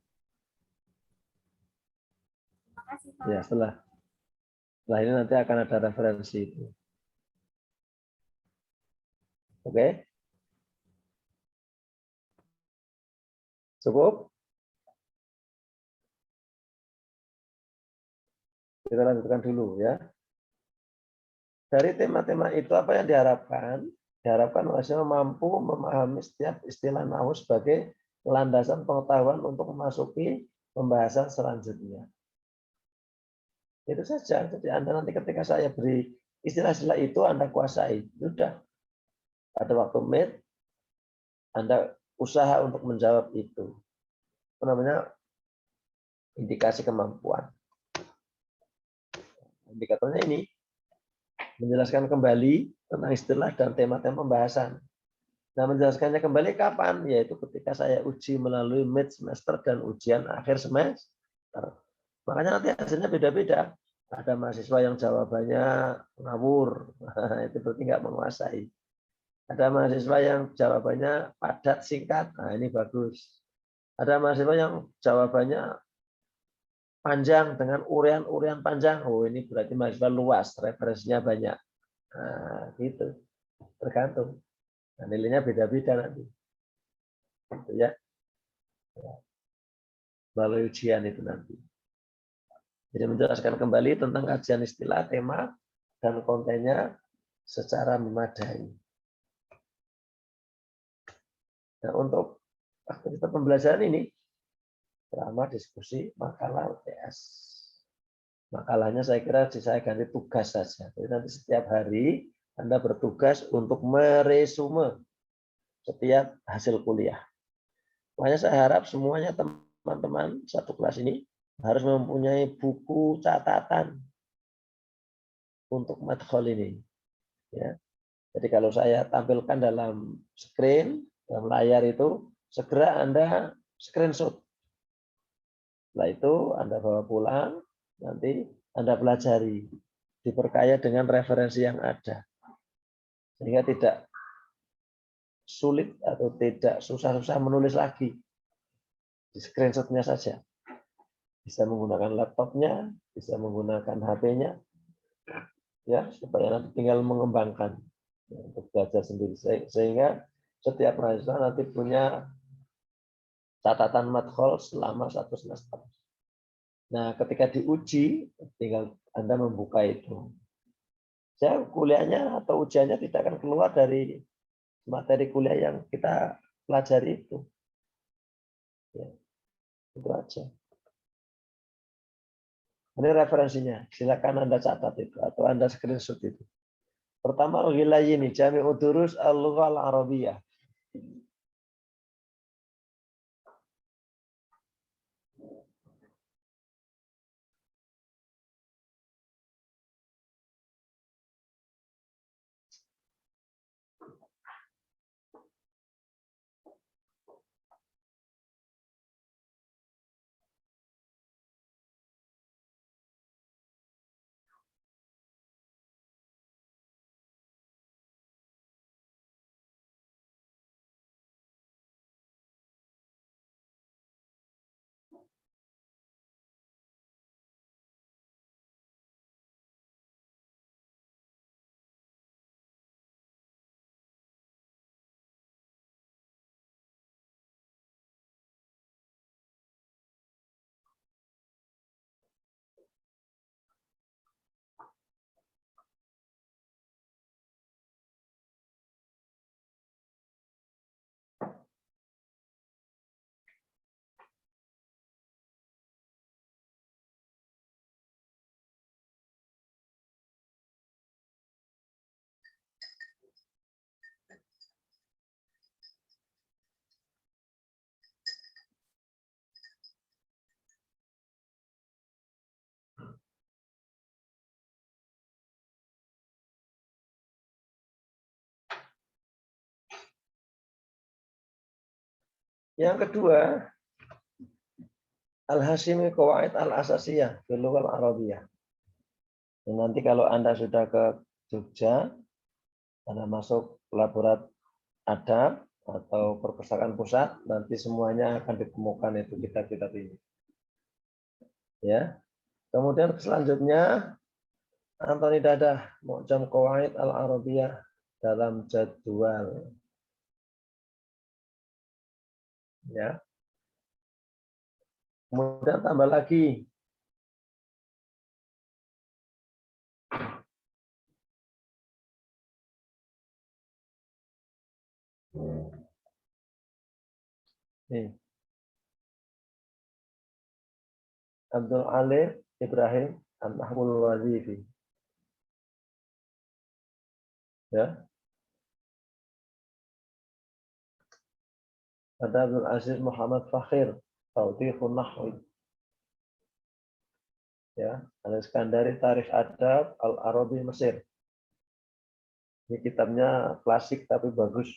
Terima kasih, Pak. Ya, setelah ini nanti akan ada referensi itu. Oke? Cukup? Kita lanjutkan dulu ya. Dari tema-tema itu apa yang diharapkan? Diharapkan mahasiswa mampu memahami setiap istilah nahwu sebagai landasan pengetahuan untuk memasuki pembahasan selanjutnya. Itu saja. Jadi Anda nanti ketika saya beri istilah-istilah itu Anda kuasai. Sudah. Pada waktu meet, Anda usaha untuk menjawab itu. Apa namanya? Indikasi kemampuan. Indikatornya ini menjelaskan kembali tentang istilah dan tema-tema pembahasan. Nah, menjelaskannya kembali kapan? Yaitu ketika saya uji melalui mid semester dan ujian akhir semester. Makanya nanti hasilnya beda-beda. Ada mahasiswa yang jawabannya ngawur, itu berarti nggak menguasai. Ada mahasiswa yang jawabannya padat, singkat, nah ini bagus. Ada mahasiswa yang jawabannya panjang dengan urian-urian panjang, oh ini berarti mahasiswa luas, referensinya banyak. Nah, gitu, tergantung. Nah, nilainya beda-beda nanti. Gitu ya. Melalui ujian itu nanti. Jadi menjelaskan kembali tentang kajian istilah, tema, dan kontennya secara memadai. Nah, untuk aktivitas pembelajaran ini, drama, diskusi, makalah, UTS. Makalahnya saya kira saya ganti tugas saja. Jadi nanti setiap hari Anda bertugas untuk meresume setiap hasil kuliah. Makanya saya harap semuanya teman-teman satu kelas ini harus mempunyai buku catatan untuk madkhol ini. Ya. Jadi kalau saya tampilkan dalam screen, dalam layar itu, segera Anda screenshot. Setelah itu Anda bawa pulang, nanti Anda pelajari. Diperkaya dengan referensi yang ada. Sehingga tidak sulit atau tidak susah-susah menulis lagi. Di screenshotnya saja. Bisa menggunakan laptopnya, bisa menggunakan HP-nya, ya supaya nanti tinggal mengembangkan untuk belajar sendiri. Sehingga setiap mahasiswa nanti punya catatan madkhol selama 1 semester. Nah, ketika diuji, tinggal Anda membuka itu. Saya kuliahnya atau ujiannya tidak akan keluar dari materi kuliah yang kita pelajari itu. Ya, itu aja. Ini referensinya, silakan Anda catat itu atau Anda screenshot itu. Pertama, ini Jami'ud Durus Al-Lughah Al-Arabiyah. Yang kedua, Al-Hashimi Qawaid Al-Asasiyah fil Lughah Al-Arabiyah. Dan nanti kalau Anda sudah ke Jogja, Anda masuk laborat adab atau perpustakaan pusat, nanti semuanya akan ditemukan itu kitab-kitab ini. Ya. Kemudian selanjutnya Antoni Dadah Mu'jam Qawaid Al-Arabiyah dalam jadwal. Ya. Kemudian tambah lagi. Nih. Abdul Ali Ibrahim An-Nahwul Wazifi. Ya. Ada Abdul Aziz Muhammad Fakhir, Tawdiqun Nahwi. Ya, Al-Iskandari Tarikh Adab Al-Arabi Mesir. Ini kitabnya klasik tapi bagus.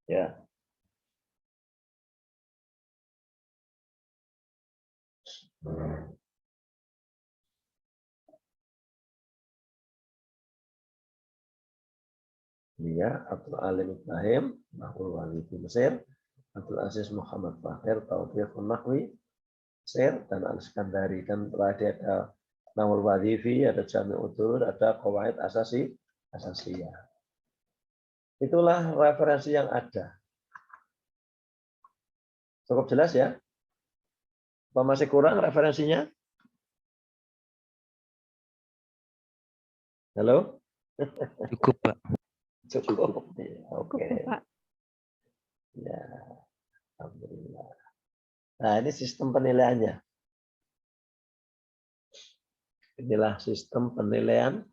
Ya. Ya, Abdul Alim Ibrahim, Nahwul Wazifi Mesir, Abdul Aziz Muhammad Fakhir, Tawdiqun Nahwi Mesir, dan Al-Iskandari. Dan telah ada Nahwul Wazifi, ada Jami'ul Durud, ada Qawaid Asasiyah. Itulah referensi yang ada. Cukup jelas ya? Apa masih kurang referensinya? Halo? Cukup, Pak. Cukup. Oke. Pak. Ya, alhamdulillah. Nah, ini sistem penilaiannya. Inilah sistem penilaiannya.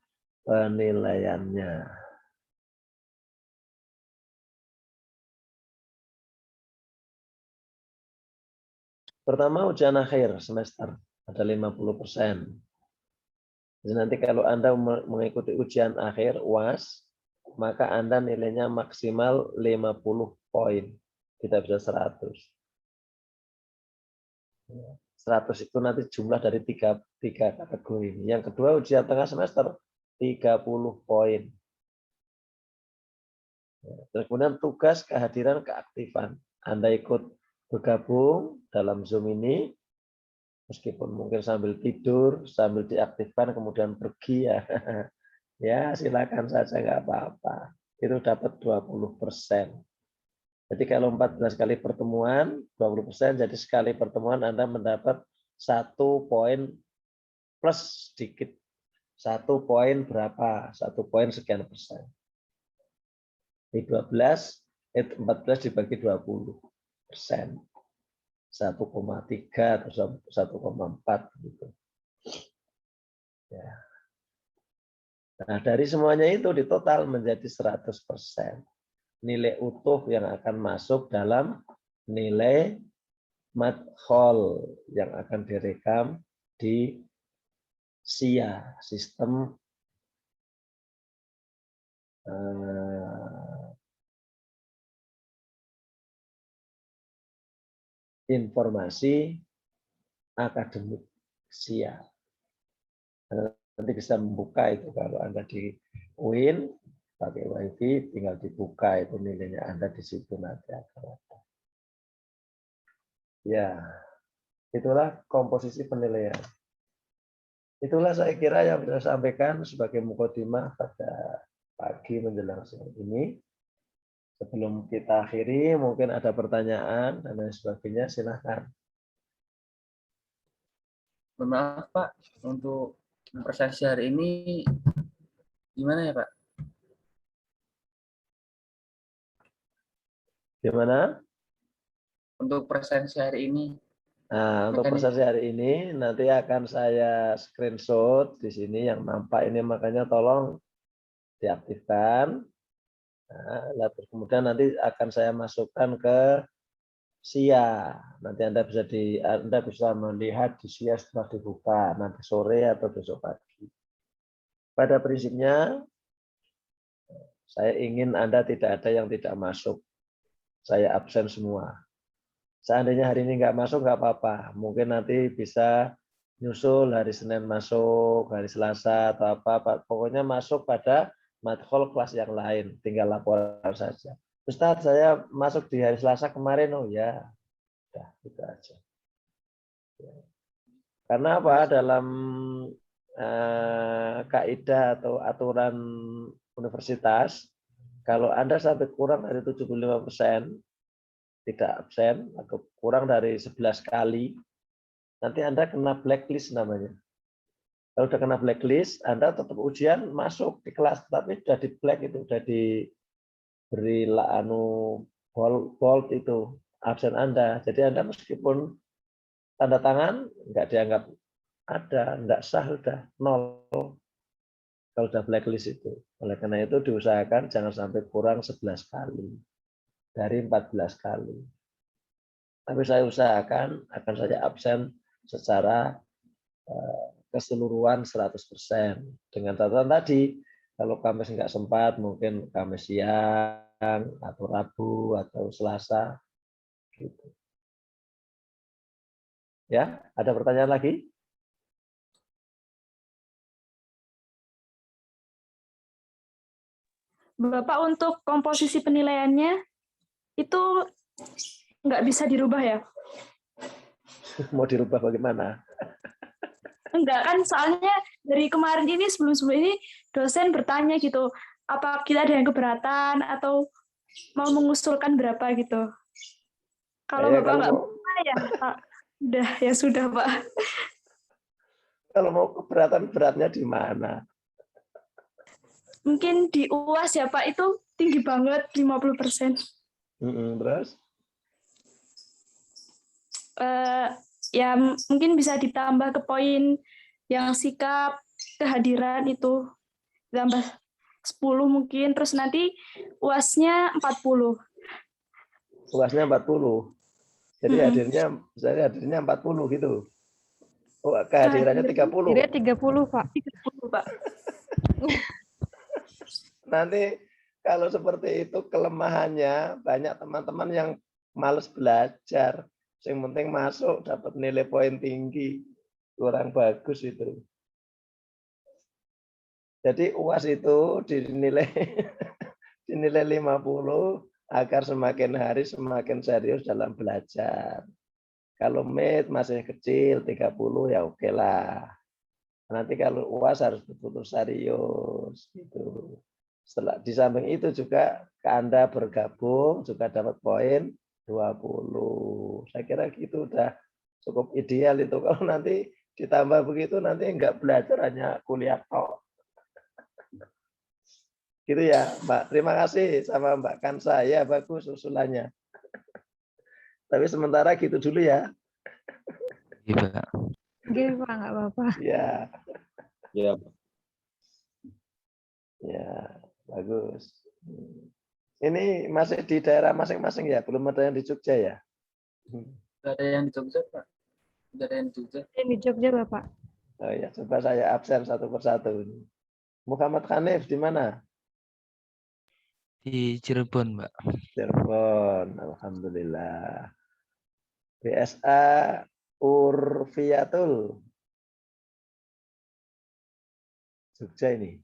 Pertama, ujian akhir semester ada 50%. Jadi nanti kalau Anda mengikuti ujian akhir UAS, maka Anda nilainya maksimal 50 poin. Tidak bisa 100. 100 itu nanti jumlah dari tiga kategori ini. Yang kedua, ujian tengah semester 30 poin. Terus kemudian tugas, kehadiran, keaktifan. Anda ikut bergabung dalam Zoom ini, meskipun mungkin sambil tidur, sambil diaktifkan, kemudian pergi ya. Ya, silakan saja, nggak apa-apa. Itu dapat 20%. Jadi kalau 14 kali pertemuan, 20%, jadi sekali pertemuan Anda mendapat 1 poin plus sedikit. 1 poin berapa? 1 poin sekian persen. Di 14 dibagi 20%. 1,3 atau 1,4 gitu. Ya. Nah, dari semuanya itu ditotal menjadi 100%. Nilai utuh yang akan masuk dalam nilai madkhol yang akan direkam di SIA, sistem informasi akademik SIA. Nanti bisa membuka itu kalau Anda di UIN pakai WiFi, tinggal dibuka itu nilainya Anda di situ nanti akan ada. Ya, itulah komposisi penilaian. Itulah saya kira yang bisa saya sampaikan sebagai mukadimah pada pagi menjelang siang ini. Sebelum kita akhiri, mungkin ada pertanyaan dan lain sebagainya, silahkan. Maaf Pak, untuk presentasi hari ini gimana ya Pak? Gimana? Untuk presentasi hari ini. Nah, untuk presentasi hari ini nanti akan saya screenshot di sini yang nampak ini, makanya tolong diaktifkan. Nah, kemudian nanti akan saya masukkan ke SIA. Nanti Anda bisa melihat di SIA setelah dibuka nanti sore atau besok pagi. Pada prinsipnya saya ingin Anda tidak ada yang tidak masuk. Saya absen semua. Seandainya hari ini nggak masuk, nggak apa-apa. Mungkin nanti bisa nyusul hari Senin masuk, hari Selasa atau apa. Pokoknya masuk pada madkhol kelas yang lain. Tinggal laporan saja. Ustaz, saya masuk di hari Selasa kemarin. Oh ya, udah gitu aja. Karena apa? Dalam kaidah atau aturan universitas, kalau Anda sampai kurang dari 75%, tidak absen, atau kurang dari 11 kali, nanti Anda kena blacklist namanya. Kalau udah kena blacklist, Anda tetap ujian masuk di kelas, tapi sudah di black itu, sudah diberi bold itu absen Anda. Jadi Anda meskipun tanda tangan nggak dianggap ada, nggak sah, udah nol kalau udah blacklist itu. Oleh karena itu diusahakan jangan sampai kurang 11 kali dari 14 kali. Tapi saya usahakan akan saya absen secara keseluruhan 100%. Dengan catatan tadi, kalau Kamis nggak sempat, mungkin Kamis siang, atau Rabu, atau Selasa. Gitu. Ya, ada pertanyaan lagi? Bapak, untuk komposisi penilaiannya itu nggak bisa dirubah ya? Mau dirubah bagaimana? Enggak kan, soalnya dari kemarin ini, sebelum-sebelum ini dosen bertanya gitu, apa kita ada yang keberatan atau mau mengusulkan berapa gitu. Kalau Bapak nggak bisa ya, Pak. Udah, ya sudah, Pak. Kalau mau keberatan, beratnya di mana? Mungkin di UAS ya, Pak, itu tinggi banget, 50%. Terus? Ya mungkin bisa ditambah ke poin yang sikap, kehadiran itu tambah 10 mungkin, terus nanti UAS-nya 40. UAS-nya 40. Jadi hadirnya 40 gitu. Oh, kehadirannya 30. Dia 30, Pak. 30, Pak. Nanti kalau seperti itu kelemahannya banyak teman-teman yang males belajar. Yang penting masuk dapat nilai poin tinggi. Kurang bagus itu. Jadi UAS itu dinilai dinilai 50 agar semakin hari semakin serius dalam belajar. Kalau MIT masih kecil 30 ya oke lah. Nanti kalau UAS harus betul-betul serius gitu. Setelah di samping itu juga Anda bergabung juga dapat poin 20. Saya kira gitu udah cukup ideal itu. Kalau nanti ditambah begitu nanti enggak belajar, hanya kuliah tok. Gitu ya, Mbak. Terima kasih sama Mbak Kansa. Ya, bagus usulannya. Tapi sementara gitu dulu ya. Iya, Pak. Gini, Pak, nggak apa-apa. Ya, Ya, ya, bagus. Ini masih di daerah masing-masing ya, belum ada yang di Jogja ya? Nggak ada yang di Jogja, Pak. Nggak ada yang di Jogja. Ini di Jogja, Bapak. Oh ya, coba saya absen satu persatu. Muhammad Hanif di mana? Di Cirebon, Mbak. Cirebon, alhamdulillah. BSA Urfiatul. Jogja ini.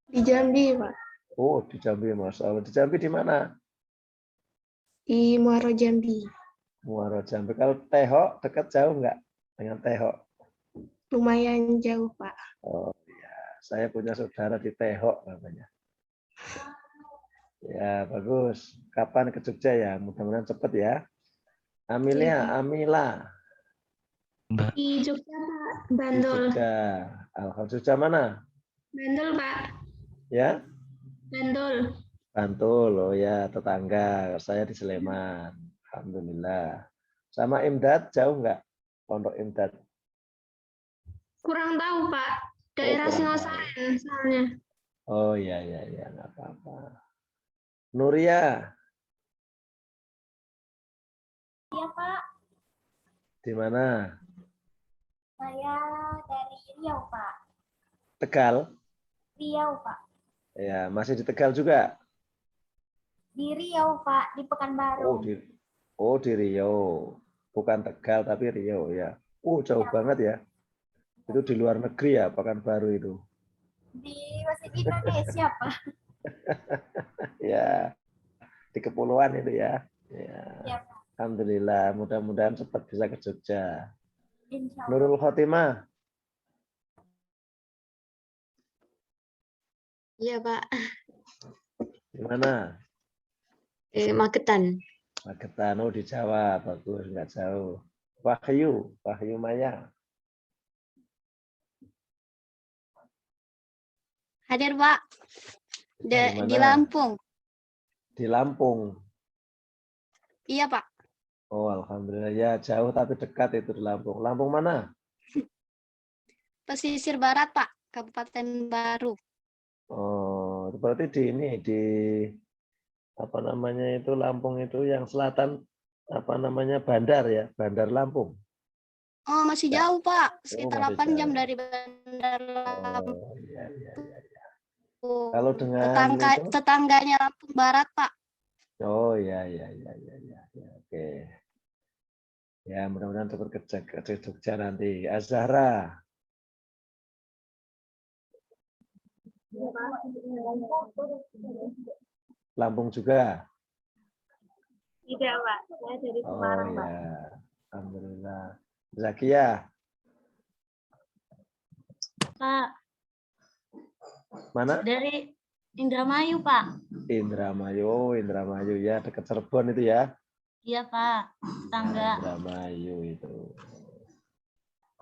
Di Jambi, Pak. Oh, di Jambi, Mas. Di Jambi di mana? Di Muaro Jambi. Muaro Jambi. Kalau Tehok dekat jauh nggak dengan Tehok? Lumayan jauh, Pak. Oh ya, saya punya saudara di Tehok namanya. Ya, bagus. Kapan ke Jogja ya? Mudah-mudahan cepat ya. Amila. Mbak. Di Jogja, Pak. Di Bandul. Jogja. Alhamdulillah. Jogja mana? Bandul, Pak. Ya? Bandul. Bantul. Oh ya, tetangga. Saya di Sleman. Alhamdulillah. Sama Imdad jauh nggak? Pondok Imdad. Kurang tahu, Pak. Daerah kurang Singosaren, soalnya. Oh ya, nggak apa-apa. Nuria, Iya, Pak. di mana? Saya dari Riau, Pak. Tegal? Riau, Pak. Ya, masih di Tegal juga? Di Riau, Pak. Di Pekanbaru. Di Riau. Bukan Tegal, tapi Riau ya. Jauh banget ya. Itu di luar negeri ya, Pekanbaru itu. Masih di Indonesia, Pak. Ya, di kepulauan itu ya. Ya. Iya, Pak. Alhamdulillah, mudah-mudahan cepat bisa ke Jogja. Insya Allah. Nurul Khotimah. Iya, Pak. Di mana? Magetan. Magetan. Oh, di Jawa. Bagus, nggak jauh. Wahyu Maya. Hadir, Pak. Dari Di mana? Lampung. Di Lampung. Iya, Pak. Oh, alhamdulillah. Ya, jauh tapi dekat itu di Lampung. Lampung mana? Pesisir Barat, Pak. Kabupaten Baru. Oh, itu berarti di ini di apa namanya itu Lampung itu yang selatan apa namanya Bandar ya, Bandar Lampung. Oh, masih Ya. jauh, Pak. Oh, Sekitar masih 8 jam jauh. dari Bandar Lampung. Oh, iya, iya, iya. Kalau dengan itu? Tetangganya Lampung Barat, Pak. Oh, iya, iya, iya, iya, iya, iya. Oke. Ya, mudah-mudahan cepat ke Jogja nanti. Azhara. Lampung juga. Tidak, Pak. Saya dari Oh Semarang, Pak. ya, alhamdulillah. Zakia, Pak, mana? dari Indramayu, Pak. Indramayu, Indramayu ya, dekat Cirebon itu ya. Iya, Pak. Tetangga. Indramayu itu.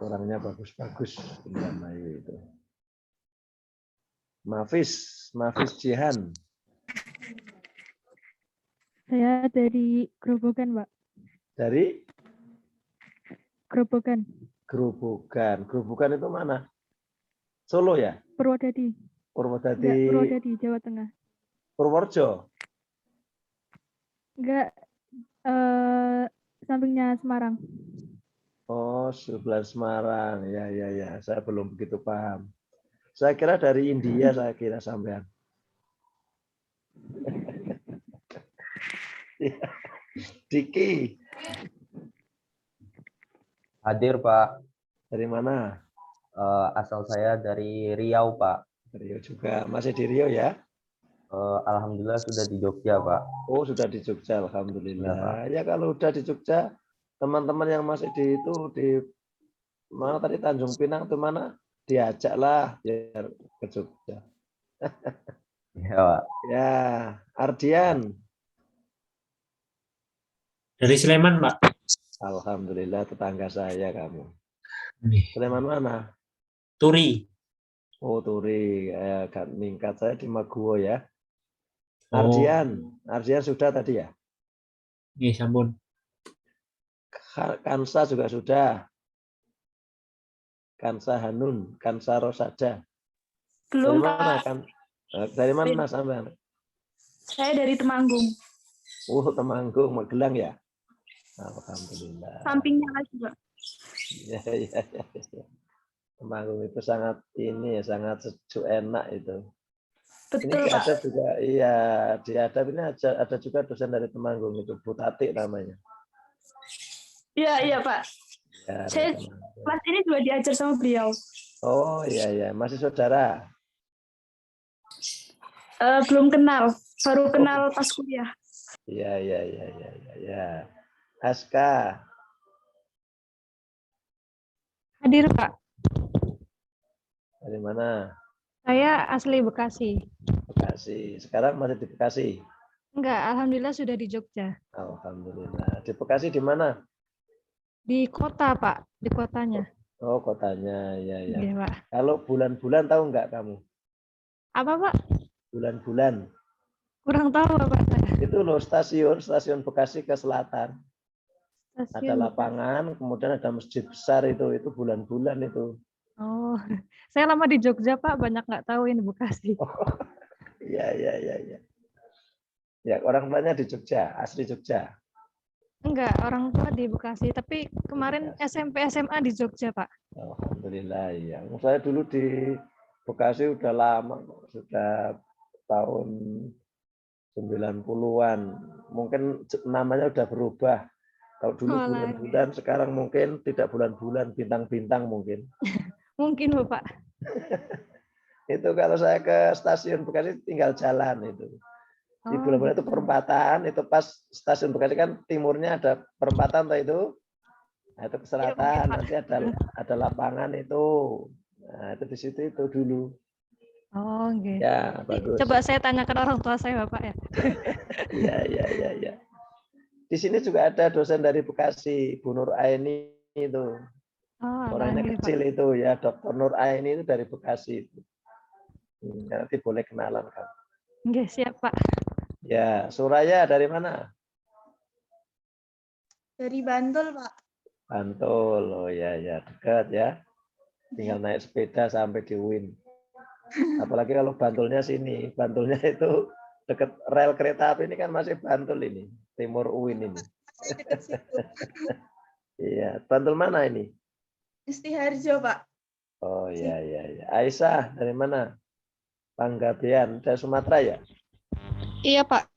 Orangnya bagus-bagus Indramayu itu. Mafis Jihan. Saya dari Grobogan, Pak. Dari Grobogan, Grobogan. Grobogan itu mana? Solo ya? Purwodadi. Purwodadi. Enggak, Purwodadi, Jawa Tengah. Purworejo. Enggak, sampingnya Semarang. Oh, sebelah Semarang. Ya, ya, ya. Saya belum begitu paham. Saya kira dari India, saya kira sampean. Diki. Hadir, Pak. Dari mana? Asal saya dari Riau, Pak. Riau juga. Masih di Riau ya? Alhamdulillah sudah di Jogja, Pak. Oh, sudah di Jogja. Alhamdulillah. Ya, kalau udah di Jogja, teman-teman yang masih di itu, di mana tadi Tanjung Pinang itu mana? Diajaklah biar ke Jogja. Ya, Pak. Ya, Ardian. Dari Sleman, Pak. Alhamdulillah tetangga saya kamu. Sleman mana? Turi. Oh, Turi. Ningkat saya di Maguwo ya. Oh. Ardian sudah tadi ya? Iya, sampun. Kansa juga sudah. Kansa Hanun, Kansa Rosada. Belum, Dari mana Pak. kan? Dari mana sampean? Saya dari Temanggung. Oh, Temanggung, Magelang ya? Alhamdulillah. Sampingnya lagi, Pak. Ya, ya, ya, ya. Temanggung itu sangat ini ya, sangat sejuk enak itu. Betul, Ini di Pak. Adab juga, iya di Adab ini ada juga dosen dari Temanggung itu, Bu Tati namanya. Iya, iya, Pak. Ya, Saya kelas ini juga diajar sama beliau. oh iya iya, masih saudara. Belum kenal, baru kenal pas kuliah. Iya iya iya iya iya. Ya. Aska. Hadir, Pak. Dari mana? Saya asli Bekasi. Bekasi. Sekarang masih di Bekasi. Enggak, alhamdulillah sudah di Jogja. Alhamdulillah. Di Bekasi di mana? Di kota, Pak. Di kotanya. Oh, kotanya. Ya ya. Iya, Pak. Kalau bulan-bulan tahu nggak kamu? Apa, Pak? Bulan-bulan. Kurang tahu, Pak. Itu loh stasiun Bekasi ke selatan. Ada Stasiun. lapangan, kemudian ada masjid besar itu bulan-bulan itu. Oh, saya lama di Jogja, Pak. Banyak nggak tahu ini Bekasi. Iya iya iya iya. Ya, orang tuanya di Jogja, asli Jogja. Enggak, orang tua di Bekasi. Tapi kemarin SMP SMA di Jogja, Pak. Alhamdulillah ya. Saya dulu di Bekasi udah lama, sudah tahun 90-an. Mungkin namanya udah berubah. Kalau dulu bulan-bulan, sekarang mungkin tidak bulan-bulan, bintang-bintang mungkin. Mungkin, Bapak. Itu kalau saya ke stasiun Bekasi tinggal jalan itu. Di bulan-bulan itu perempatan, itu pas stasiun Bekasi kan timurnya ada perempatan itu. Nah, itu ke selatan, nanti ada lapangan itu. Nah, itu di situ itu dulu. Oh, oke. Ya, bagus. Coba saya tanyakan orang tua saya, Bapak ya. Iya. Di sini juga ada dosen dari Bekasi, Bu Nur Aini itu. Oh, Orangnya nggih, Pak. kecil itu ya, Dr. Nur Aini itu dari Bekasi itu. Nanti boleh kenalan kan. Nggih, siap, Pak. Ya, Suraya dari mana? Dari Bantul, Pak. Bantul. Oh ya, dekat ya. Tinggal naik sepeda sampai di UIN. Apalagi kalau Bantulnya sini. Bantulnya itu dekat rel kereta api ini kan masih Bantul ini. Timur UIN ini. Dekat situ. Iya, Bantul mana ini? Istiharjo, Pak. Oh iya. Aisyah dari mana? Panggabean, dari Sumatera ya? Iya, Pak.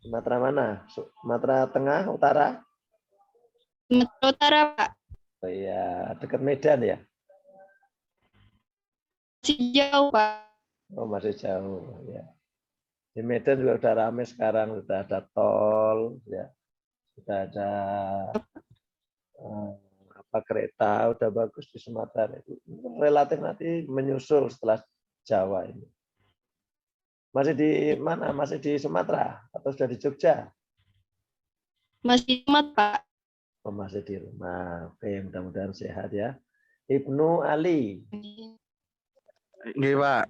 Sumatera mana? Sumatera Tengah, Utara? Sumatera Utara, Pak. Oh iya, dekat Medan ya? Masih jauh, Pak. Oh masih jauh ya. Di Medan juga udah ramai sekarang, sudah ada tol, ya, sudah ada kereta, udah bagus di Sumatera itu. Relatif nanti menyusul setelah Jawa ini. Masih di mana? Masih di Sumatera atau sudah di Jogja? Masih di Sumatera, Pak. Oh, masih di rumah. Oke, mudah-mudahan sehat ya. Ibnu Ali. Nggih, Pak.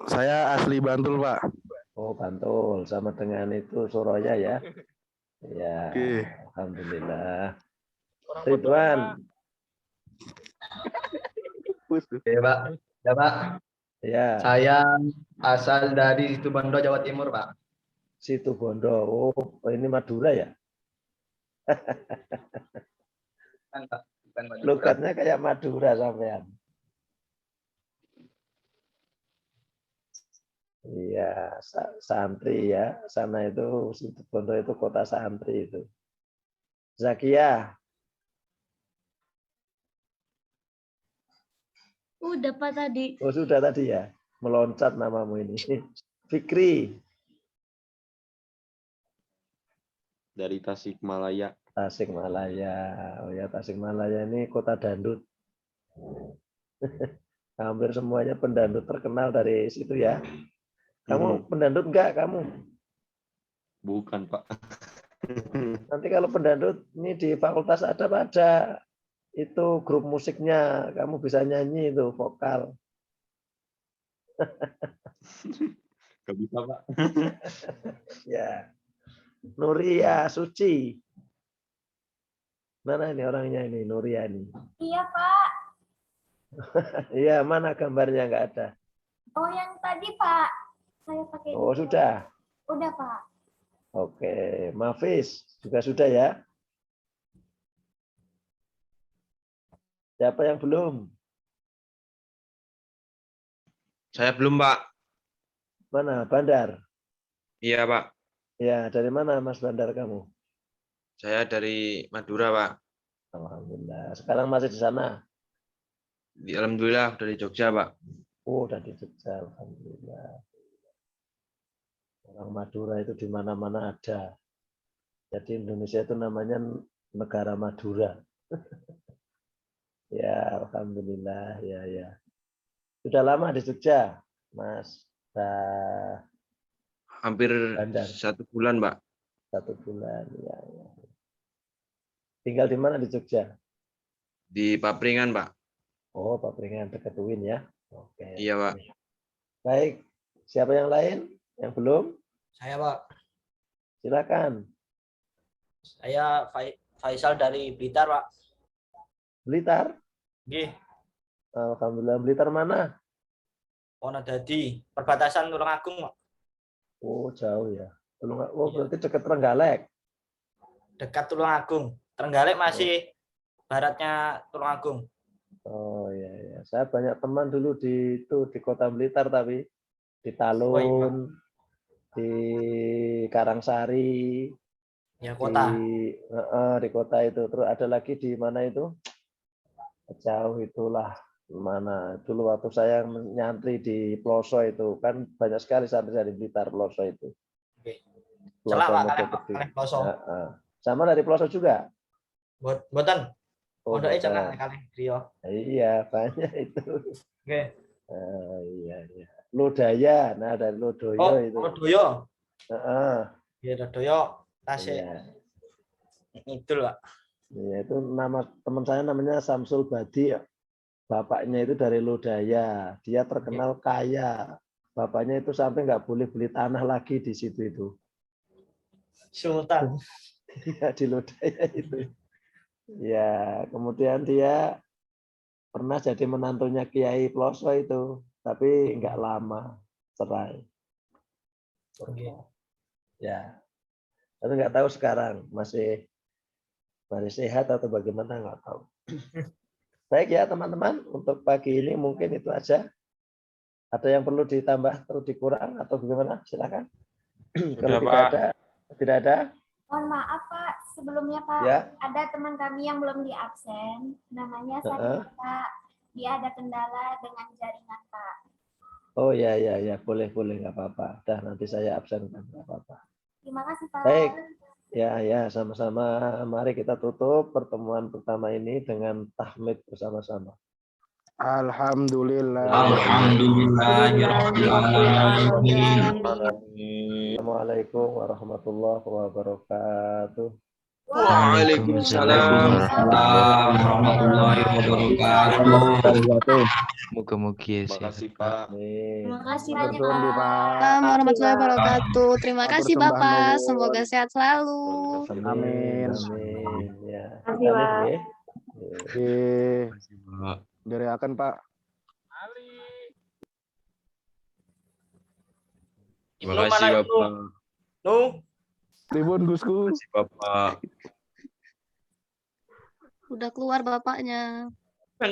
Saya asli Bantul, Pak. Oh, Bantul. Sama dengan itu Suraya ya. Ya, alhamdulillah. Ridwan. Oke, Pak. Ya, Pak. Ya. Saya asal dari Situbondo, Jawa Timur, Pak. Situbondo. Oh, ini Madura ya? Bukan, Pak. Bukan Madura. Logatnya kayak Madura sampean. Iya, santri ya. Sana itu Situbondo itu kota santri itu. Zakia. Udah, Pak, tadi. Oh, sudah tadi ya. Meloncat namamu ini. Fikri. Dari Tasikmalaya. Tasikmalaya. Oh ya, Tasikmalaya ini kota dandut. Hampir semuanya pendandut terkenal dari situ ya. Kamu pendandut enggak kamu? Bukan, Pak. Nanti kalau pendandut ini di fakultas ada itu grup musiknya, kamu bisa nyanyi itu vokal. Gak bisa, Pak. Ya. Nuria Suci. Mana ini orangnya ini, Nuria ini? Iya, Pak. Iya, mana gambarnya nggak ada? Oh, yang tadi, Pak. Saya pakai. Oh, sudah. Udah, Pak. Oke, Mafis juga sudah ya? Siapa yang belum? Saya belum, Pak. Mana, Bandar? Iya, Pak. Ya, dari mana Mas Bandar kamu? Saya dari Madura, Pak. Alhamdulillah. Sekarang masih di sana? Alhamdulillah, dari Jogja, Pak. Oh, udah di Jogja. Alhamdulillah. Orang Madura itu di mana-mana ada. Jadi Indonesia itu namanya negara Madura. Ya, alhamdulillah. Ya. Sudah lama di Jogja, Mas. Hampir Bandar. 1 bulan, Pak. 1 bulan, ya. Tinggal di mana di Jogja? Di Papringan, Pak. Oh, Papringan dekat UIN ya. Oke. Iya, Pak. Baik. Siapa yang lain? Yang belum? Saya, Pak. Silakan. Saya Faisal dari Blitar, Pak. Blitar? Nggih. Alhamdulillah. Blitar mana? Wonodadi, perbatasan Tulungagung, Pak. Oh, jauh ya. Oh, berarti dekat Trenggalek. Dekat Tulungagung. Trenggalek masih baratnya Tulungagung. Oh iya. Saya banyak teman dulu di Kota Blitar, tapi di Talun, di Karangsari, ya kota. Di kota itu. Terus ada lagi di mana itu? Jauh itulah mana. Dulu waktu saya nyantri di Ploso itu kan banyak sekali santri dari Blitar Ploso itu. Celak, Pak, Mojokerto. kalian ploso. Heeh. Sama dari pelosok juga. Mboten. Oh, Pondoknya bukan. jangan kali Rio. Iya, banyak itu. Oke. Iya, iya. Lodaya, nah dari Lodoyo Oh, itu. Lodoyo. Heeh. Iya, Lodoyo. Tasik. Iya. Itu lah. Iya, itu nama teman saya namanya Samsul Badi. Bapaknya itu dari Lodaya. Dia terkenal kaya. Bapaknya itu sampai nggak boleh beli tanah lagi di situ itu. Sultan. Dia di Lodaya itu. Ya, kemudian dia pernah jadi menantunya Kiai Ploso itu, tapi nggak lama cerai. Ya, tapi nggak tahu sekarang masih sehat atau bagaimana, nggak tahu. Baik ya teman-teman, untuk pagi ini mungkin itu aja. Ada yang perlu ditambah atau dikurang atau bagaimana? Silakan. Kalau tidak ada. Mohon maaf Pak, sebelumnya Pak, Ya. ada teman kami yang belum diabsen, namanya Sarita. Dia ada kendala dengan jaringan Pak. Oh ya, boleh, nggak apa-apa. Dah nanti saya absenkan, nggak apa-apa. Terima kasih Pak. Baik, ya, sama-sama. Mari kita tutup pertemuan pertama ini dengan tahmid bersama-sama. Alhamdulillah. Assalamualaikum warahmatullahi wabarakatuh. Waalaikumsalam warahmatullahi wabarakatuh. Moga-moga Terima kasih Pak. Terima kasih Matur banyak suwun, Bi, Pak. Assalamualaikum warahmatullahi wabarakatuh. Terima Matur kasih sembah Bapak. nuwun. Semoga sehat selalu. Amin. Ya. Terima kasih, Pak. Amin, ya. Dari akan Pak. Terima kasih Bapak. Pripun Gusku? Bapak. Udah keluar bapaknya.